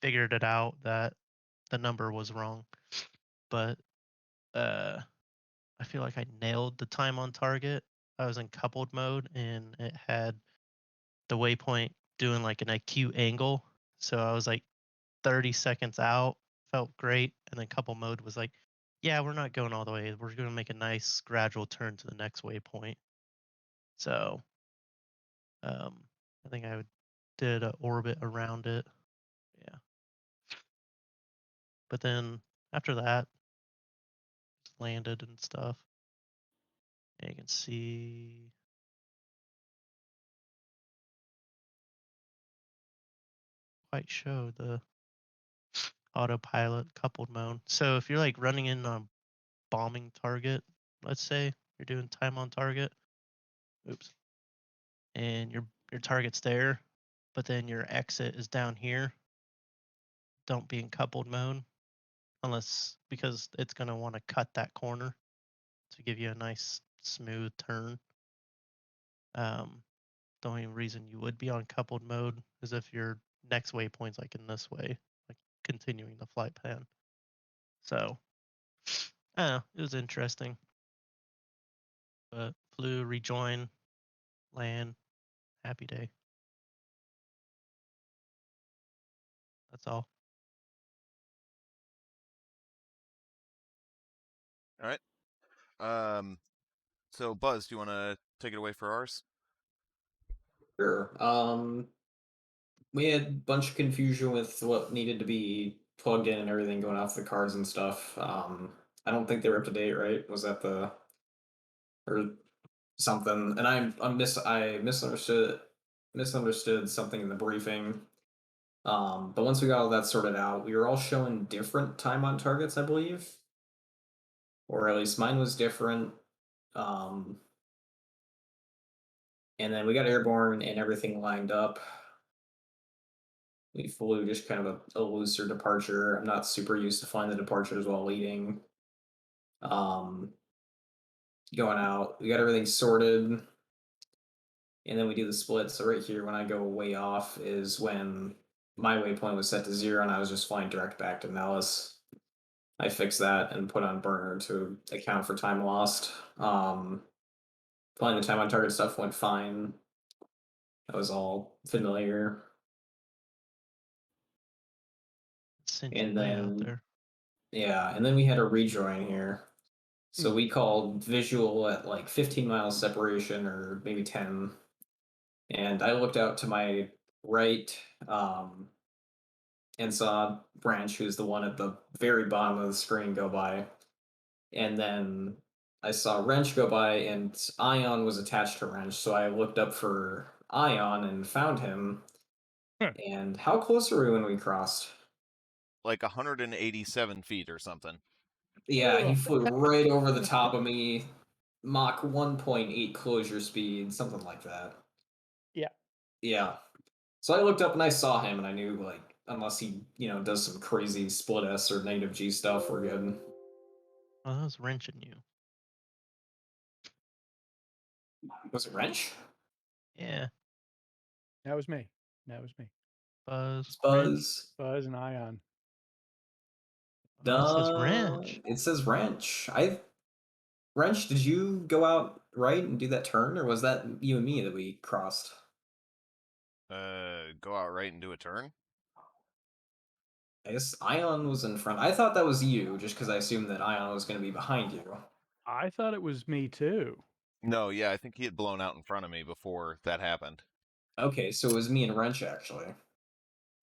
figured it out that the number was wrong. But I feel like I nailed the time on target. I was in coupled mode, and it had the waypoint doing like an acute angle. So I was like 30 seconds out, felt great. And then couple mode was like, yeah, we're not going all the way. We're going to make a nice gradual turn to the next waypoint. So I think I did an orbit around it. Yeah. But then after that, landed and stuff. And you can see quite show the autopilot coupled mode. So if you're like running in a bombing target, let's say you're doing time on target, oops, and your target's there, but then your exit is down here, don't be in coupled mode because it's going to want to cut that corner to give you a nice smooth turn. The only reason you would be on coupled mode is if your next waypoint's like in this way, like continuing the flight plan. So I don't know, it was interesting. But flew, rejoin, land, happy day. That's all. All right. So Buzz, do you want to take it away for ours? Sure. We had a bunch of confusion with what needed to be plugged in and everything going off the cards and stuff. I don't think they were up to date, right? Was that or something? And I misunderstood something in the briefing. But once we got all that sorted out, we were all showing different time on targets, I believe, or at least mine was different. And then we got airborne and everything lined up. We flew just kind of a looser departure. I'm not super used to flying the departures while leading. Going out, we got everything sorted, and then we do the split. So right here, when I go way off, is when my waypoint was set to 0, and I was just flying direct back to Nellis. I fixed that and put on burner to account for time lost. Flying the time on target stuff went fine. That was all familiar. Sent you And way out then, there. yeah, and then we had a rejoin here. So Hmm. we called visual at like 15 miles separation or maybe 10. And I looked out to my right and saw Branch, who's the one at the very bottom of the screen, go by. And then I saw Wrench go by, and Ion was attached to Wrench. So I looked up for Ion and found him. Huh. And how close were we when we crossed? Like 187 feet or something. Yeah, he Ugh. flew right over the top of me. Mach 1.8 closure speed, something like that. Yeah. Yeah. So I looked up and I saw him, and I knew, like, unless he, does some crazy split S or negative G stuff, we're good. Oh, that was wrenching you. Was it Wrench? Yeah. That was me. That was me. Buzz. Buzz. Buzz and Ion. Oh, it says wrench. It says Wrench. Wrench, did you go out right and do that turn, or was that you and me that we crossed? Go out right and do a turn. I guess Ion was in front. I thought that was you, just because I assumed that Ion was going to be behind you. I thought it was me too. No, yeah, I think he had blown out in front of me before that happened. Okay, so it was me and Wrench, actually.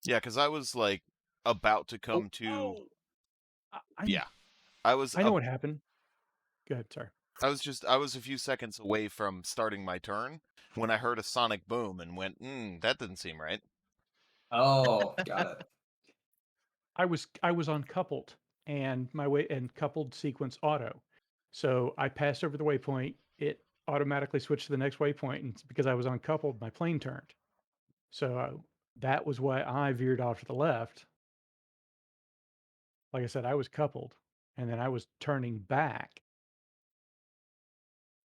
Yeah, because I was like about to come to. Oh, Yeah, I was. I know what happened. Go ahead. Sorry. I was a few seconds away from starting my turn when I heard a sonic boom and went, that didn't seem right. Oh, got it. I was uncoupled and coupled sequence auto. So I passed over the waypoint. It automatically switched to the next waypoint, and because I was uncoupled, my plane turned. So that was why I veered off to the left. Like I said, I was coupled, and then I was turning back.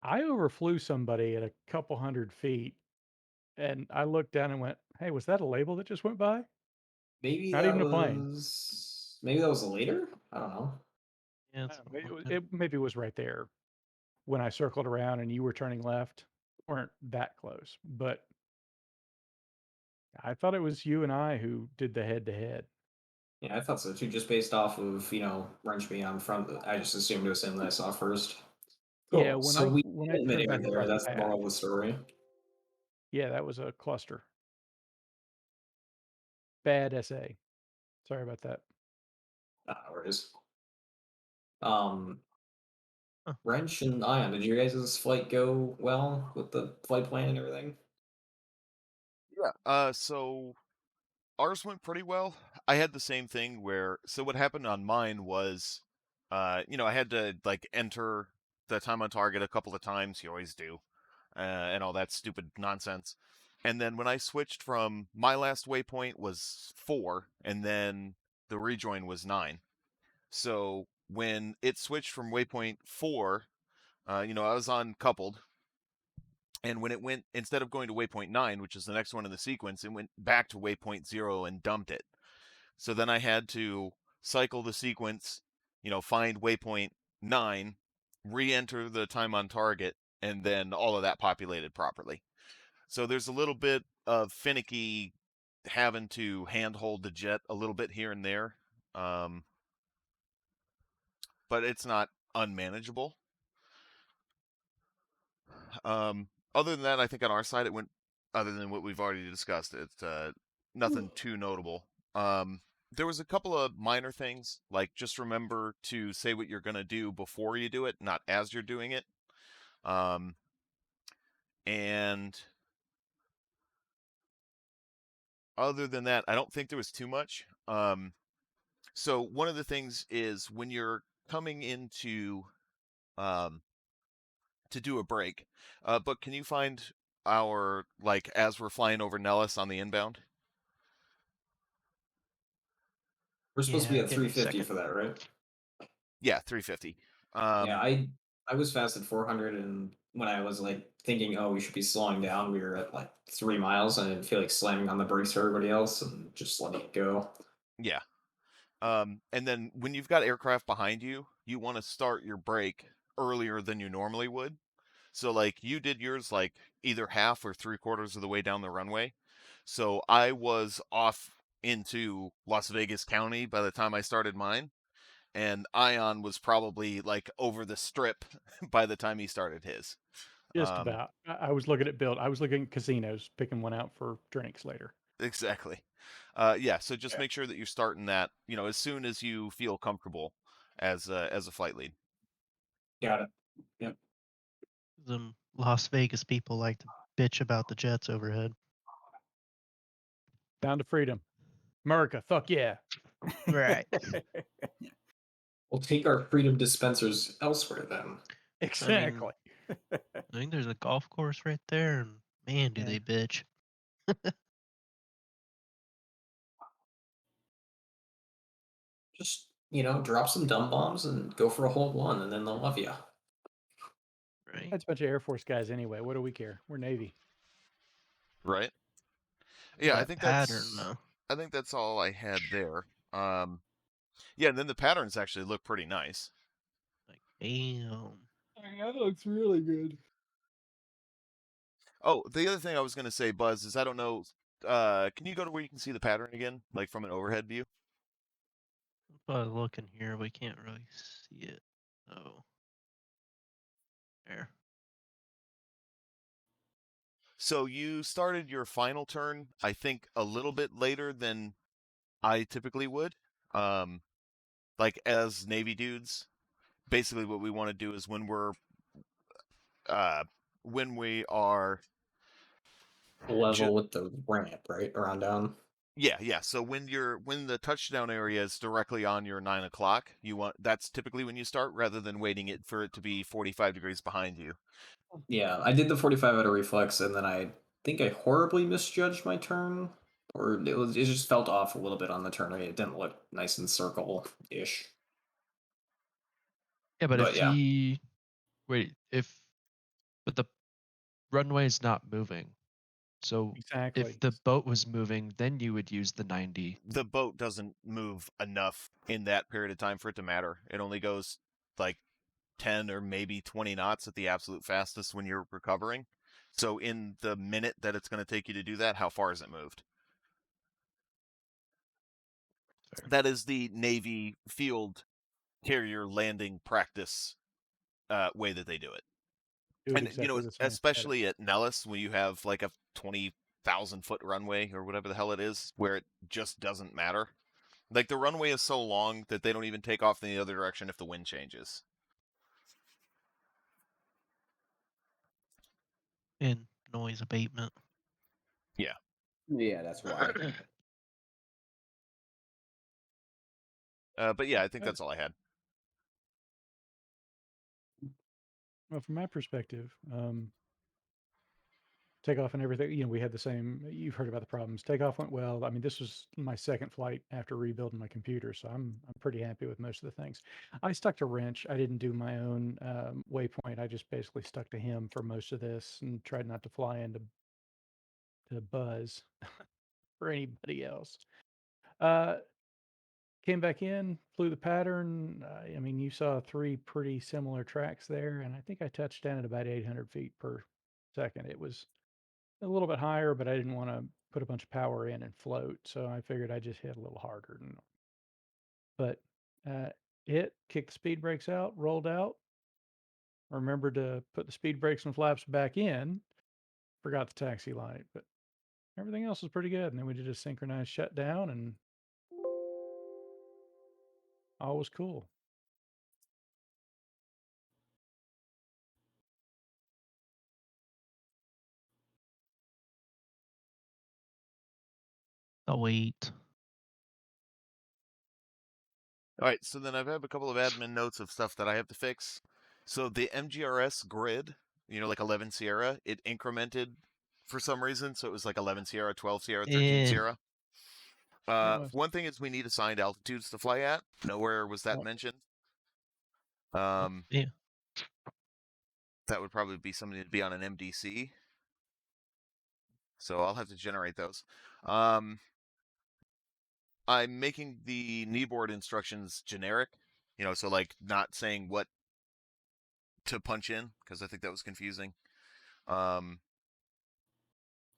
I overflew somebody at a couple hundred feet, and I looked down and went, "Hey, was that a label that just went by? Maybe Not that even a plane." was. Maybe that was a later? I don't know. Yeah, I it's don't know, something like that. maybe it was right there when I circled around and you were turning left. Weren't that close, but I thought it was you and I who did the head to head. Yeah, I thought so too, just based off of, Wrench being on front. I just assumed it was him that I saw first. Yeah, Cool. So we when I hit turned midair back there. across the That's the path. moral of the story. Yeah, that was a cluster. Bad SA. Sorry about that. No worries. Um, Huh. Wrench and Ion, did your guys' flight go well with the flight plan and everything? Yeah. So ours went pretty well. I had the same thing where. So what happened on mine was, I had to like enter the time on target a couple of times. You always do, and all that stupid nonsense. And then when I switched from my last waypoint was 4, and then the rejoin was 9. So when it switched from waypoint 4, I was on coupled, and when it went, instead of going to waypoint 9, which is the next one in the sequence, it went back to waypoint 0 and dumped it. So then I had to cycle the sequence, find waypoint 9, re-enter the time on target, and then all of that populated properly. So there's a little bit of finicky having to handhold the jet a little bit here and there, but it's not unmanageable. Other than that, I think on our side it went. Other than what we've already discussed, it's nothing too notable. There was a couple of minor things, like just remember to say what you're gonna do before you do it, not as you're doing it. And other than that, I don't think there was too much. So one of the things is when you're coming into to do a break, but can you find our, like, as we're flying over Nellis on the inbound? We're supposed to be Yeah, at give me a 350 second. for that, right? Yeah, 350. Yeah, I was fast at 400, and when I was like thinking, oh, we should be slowing down, we were at like 3 miles, and I didn't feel like slamming on the brakes for everybody else and just letting it go. Yeah. And then when you've got aircraft behind you, you want to start your brake earlier than you normally would. So like you did yours like either half or 3/4 of the way down the runway. So I was off into Las Vegas County by the time I started mine, and Ion was probably like over the strip by the time he started his. Just about. I was looking at build. I was looking at casinos, picking one out for drinks later. Exactly. Yeah, so just make sure that you're starting that, as soon as you feel comfortable as a flight lead. Got it. Yep. Them Las Vegas people like to bitch about the jets overhead. Down to freedom. America, fuck yeah. Right. We'll take our freedom dispensers elsewhere then. Exactly. I think there's a golf course right there, and man, do Yeah. they bitch. Just, drop some dumb bombs and go for a hold one, and then they'll love you. Right. That's a bunch of Air Force guys anyway. What do we care? We're Navy. Right? Yeah, I That think pattern, though. I think that's all I had there. Yeah, and then the patterns actually look pretty nice. Like, damn. That looks really good. Oh, the other thing I was going to say, Buzz, is I don't know. Can you go to where you can see the pattern again, like from an overhead view? If I look in here, we can't really see it. Oh. There. So you started your final turn, I think, a little bit later than I typically would. Like as Navy dudes, basically what we want to do is when we are Level with the ramp, right? Around down. Yeah. So when the touchdown area is directly on your 9 o'clock, that's typically when you start, rather than waiting for it to be 45 degrees behind you. Yeah, I did the 45 out of reflex, and then I think I horribly misjudged my turn, or it just felt off a little bit on the turn rate. It didn't look nice and circle-ish. Yeah, but if yeah. but the runway is not moving. So Exactly. if the boat was moving, then you would use the 90. The boat doesn't move enough in that period of time for it to matter. It only goes like 10 or maybe 20 knots at the absolute fastest when you're recovering. So in the minute that it's going to take you to do that, how far has it moved? Fair. That is the Navy field carrier landing practice way that they do it. Do it And exactly the same. especially at Nellis, when you have like a 20,000-foot runway or whatever the hell it is, where it just doesn't matter. Like the runway is so long that they don't even take off in the other direction if the wind changes. And noise abatement. Yeah. Yeah, that's why. But yeah, I think that's all I had. Well, from my perspective, takeoff and everything, we had the same. You've heard about the problems. Takeoff went well. I mean, this was my second flight after rebuilding my computer, so I'm pretty happy with most of the things. I stuck to wrench. I didn't do my own waypoint. I just basically stuck to him for most of this and tried not to fly into Buzz or anybody else. Came back in, flew the pattern. I mean, you saw 3 pretty similar tracks there, and I think I touched down at about 800 feet per second. It was a little bit higher, but I didn't want to put a bunch of power in and float, so I figured I just hit a little harder. But it kicked the speed brakes out, rolled out, remembered to put the speed brakes and flaps back in, forgot the taxi light, but everything else was pretty good. And then we did a synchronized shutdown, and all was cool. I'll wait. All right, so then I have a couple of admin notes of stuff that I have to fix. So the MGRS grid, like 11 Sierra, it incremented for some reason. So it was like 11 Sierra, 12 Sierra, 13 Sierra. One thing is we need assigned altitudes to fly at. Nowhere was that mentioned. Yeah. That would probably be something to be on an MDC. So I'll have to generate those. I'm making the kneeboard instructions generic. So like not saying what to punch in because I think that was confusing. I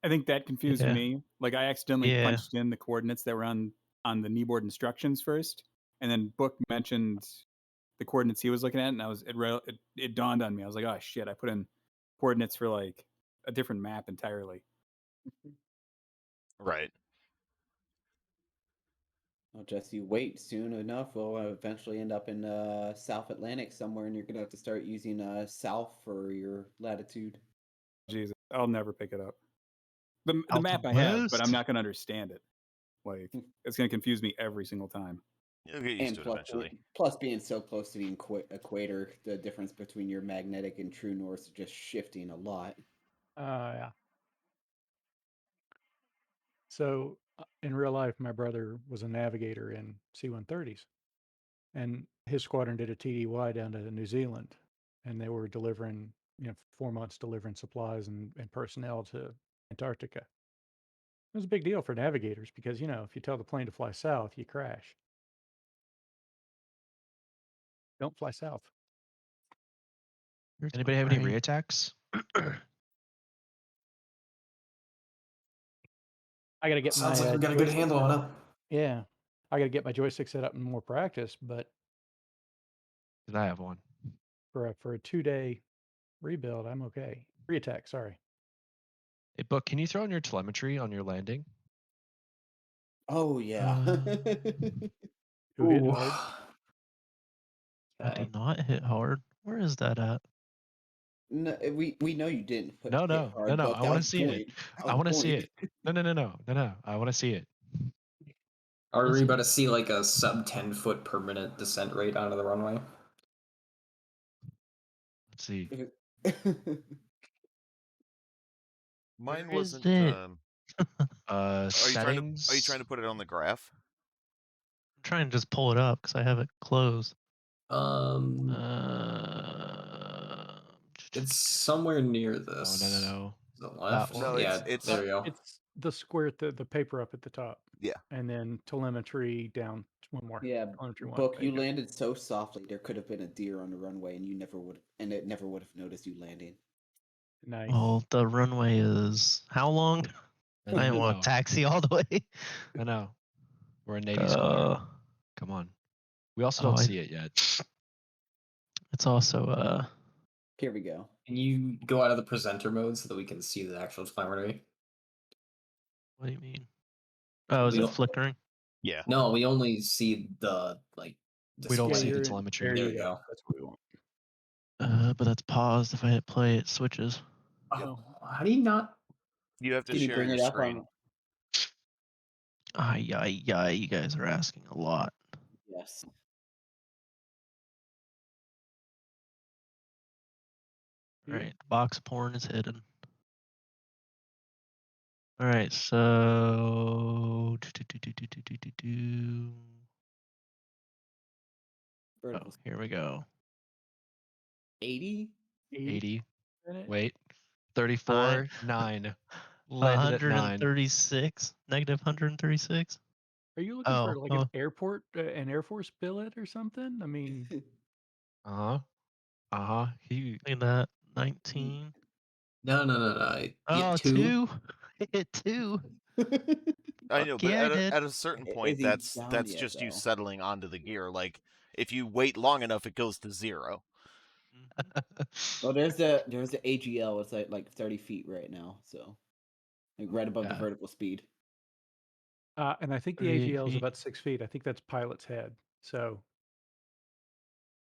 think that confused Yeah. me. Like I accidentally Yeah. punched in the coordinates that were on the kneeboard instructions first, and then Book mentioned the coordinates he was looking at, and it dawned on me. I was like, oh shit, I put in coordinates for like a different map entirely. Right. Well, Jesse, wait. Soon enough, we'll eventually end up in South Atlantic somewhere, and you're gonna have to start using south for your latitude. Jesus, I'll never pick it up. The Out map the I have, but I'm west? not going to understand it. Like it's going to confuse me every single time. You'll get used And to it plus, eventually. plus being so close to the equator, the difference between your magnetic and true north is just shifting a lot. Yeah. So in real life, my brother was a navigator in C-130s, and his squadron did a TDY down to New Zealand, and they were delivering, 4 months delivering supplies and personnel to Antarctica. It was a big deal for navigators because, if you tell the plane to fly south, you crash. Don't fly south. Anybody have any Right. reattacks? I got to get Sounds my like we got a good handle on it. Yeah, I got to get my joystick set up and more practice. But Did I have one? for a 2-day rebuild, I'm okay. Reattack, sorry. Hey, Book, can you throw in your telemetry on your landing? Oh yeah. Who hit Ooh. hard? I did not hit hard. Where is that at? No, we know you didn't hit No. hard, but I that want was to the see it. point. That I was want the to see point. it. No. I want to see it. Are Is we it? about to see like a sub 10-foot per minute descent rate onto the runway? Let's see. Mine Where is wasn't. it? Are you trying Settings. to put it on the graph? I'm trying to just pull it up because I have it closed. It's somewhere near Oh, this. no. The left? one? No, Yeah, it's there we go. It's the square, the paper up at the top. Yeah. And then telemetry down one more. Yeah, Telemetry one. Book, There you go. landed so softly there could have been a deer on the runway, and it never would have noticed you landing. Nice. Well, the runway is how long? I didn't want No. to taxi all the way. I know. We're a Navy squadron. Come on. We also don't see it yet. It's also Here we go. Can you go out of the presenter mode so that we can see the actual telemetry? What do you mean? Oh, is We it don't- flickering? Yeah. No, we only see the like. We don't Yeah, see the you're- telemetry. There There you you go. go. That's what we want. But that's paused. If I hit play, it switches. Oh, how do you not? You have to Can you share bring your it up screen. on? Yeah, you guys are asking a lot. Yes. Yeah. Alright, box porn is hidden. Alright, so Vertical. oh, here we go. 80? 80. minute? Wait. 34. 9. Landed at 9. 136. Negative 136. Are you looking for like Oh. an airport, an Air Force billet or something? I mean, Uh-huh. Look at that. 19. No. Oh, Two. 2. Hit 2. I know, but Yeah, I did. at a certain Is point, he that's down yet, just you though? settling onto the gear. Like if you wait long enough, it goes to 0. Well, there's the AGL. It's like 30 feet right now, so like right above the Yeah. vertical speed. and I think the 38 AGL is feet. about 6 feet. I think that's pilot's head. So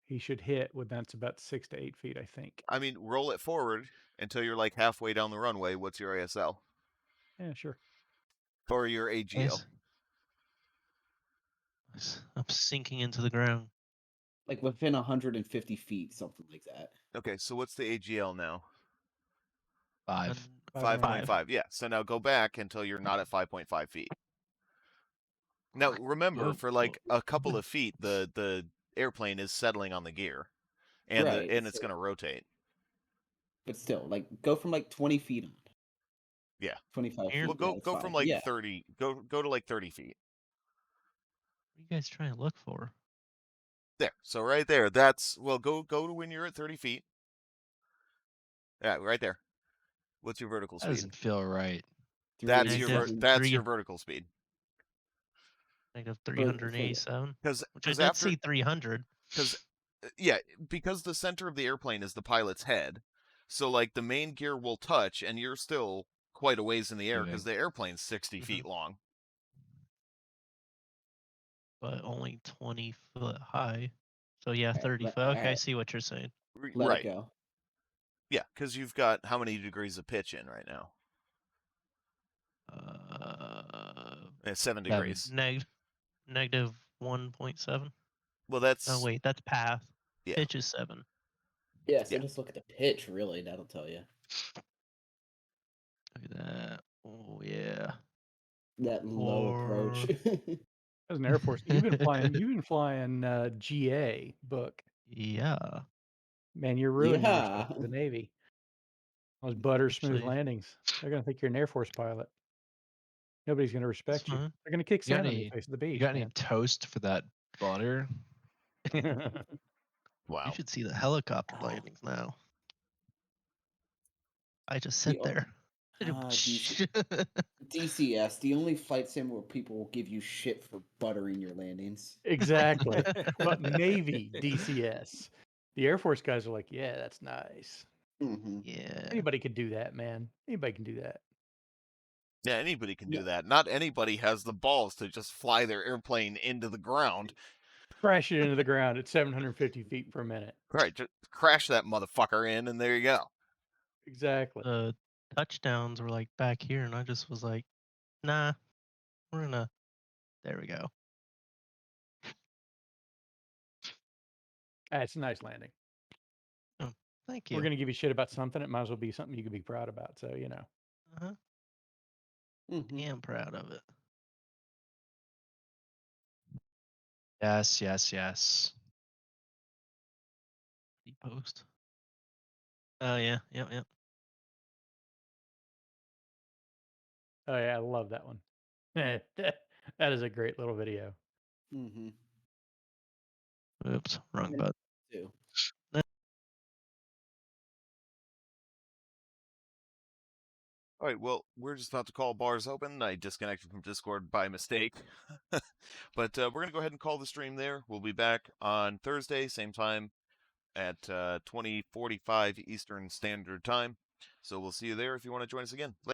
he should hit when that's about 6 to 8 feet, I think. I mean, roll it forward until you're like halfway down the runway. What's your ASL Yeah, sure. or your AGL? I'm sinking into the ground. Like within 150 feet, something like that. Okay, so what's the AGL now? 5. 5.5. Yeah. So now go back until you're not at 5.5 feet. Now remember, for like a couple of feet, the airplane is settling on the gear, and Right, it's so- going to rotate. But still, like go from like 20 feet on. Yeah. 25 feet. Well, yeah, go that's from fine. like yeah. 30. Go to like 30 feet. What are you guys trying to look for? There. So right there. That's go to when you're at 30 feet. Yeah, right there. What's your vertical That speed? doesn't feel right. That's Negative your vertical speed. Negative 387. Which I Because did after see 300. because yeah, because the center of the airplane is the pilot's head. So like the main gear will touch, and you're still quite a ways in the air because the airplane's 60 feet long. But only 20 foot high. So yeah, Alright, 30 let- foot. Okay, I alright. see what you're saying. Let Right. it go. Yeah, because you've got how many degrees of pitch in right now? 7 degrees. Negative 1.7. Well, that's Oh wait, that's path. yeah. Pitch is 7. Yeah, so just look at the pitch, really. That'll tell you. Look at that. Oh yeah. That low approach. As an Air Force, you've been flying GA book. Yeah. Man, you're ruining yourself Yeah. for the Navy. Those butter smooth Actually- landings. They're gonna think you're an Air Force pilot. Nobody's gonna respect you. fine. They're gonna kick You got sand on your any? face at the You beach, got any man. toast for that butter? Wow. You should see the helicopter landings now. I just sit The o- there. DCS, the only flight sim where people will give you shit for buttering your landings. Exactly. Well, Navy DCS. The Air Force guys are like, yeah, that's nice. Mm-hmm. Yeah. Anybody could do that, man. Anybody can do that. Yeah, anybody can do Yeah. that. Not anybody has the balls to just fly their airplane into the ground. Crash it into the ground at 750 feet per minute. Right, just crash that motherfucker in, and there you go. Exactly. The touchdowns were like back here, and I just was like, nah, we're gonna. There we go. It's a nice landing. Oh, thank you. We're gonna give you shit about something. It might as well be something you can be proud about. So Uh-huh. Mm-hmm. Damn proud of it. Yes, yes, yes. Post. Oh yeah, yep. Oh yeah, I love that one. That is a great little video. Mm-hmm. Oops, wrong button. Too. All right, well, we're just about to call bars open. I disconnected from Discord by mistake. But we're going to go ahead and call the stream there. We'll be back on Thursday, same time at 20:45 Eastern Standard Time. So we'll see you there if you want to join us again. Later.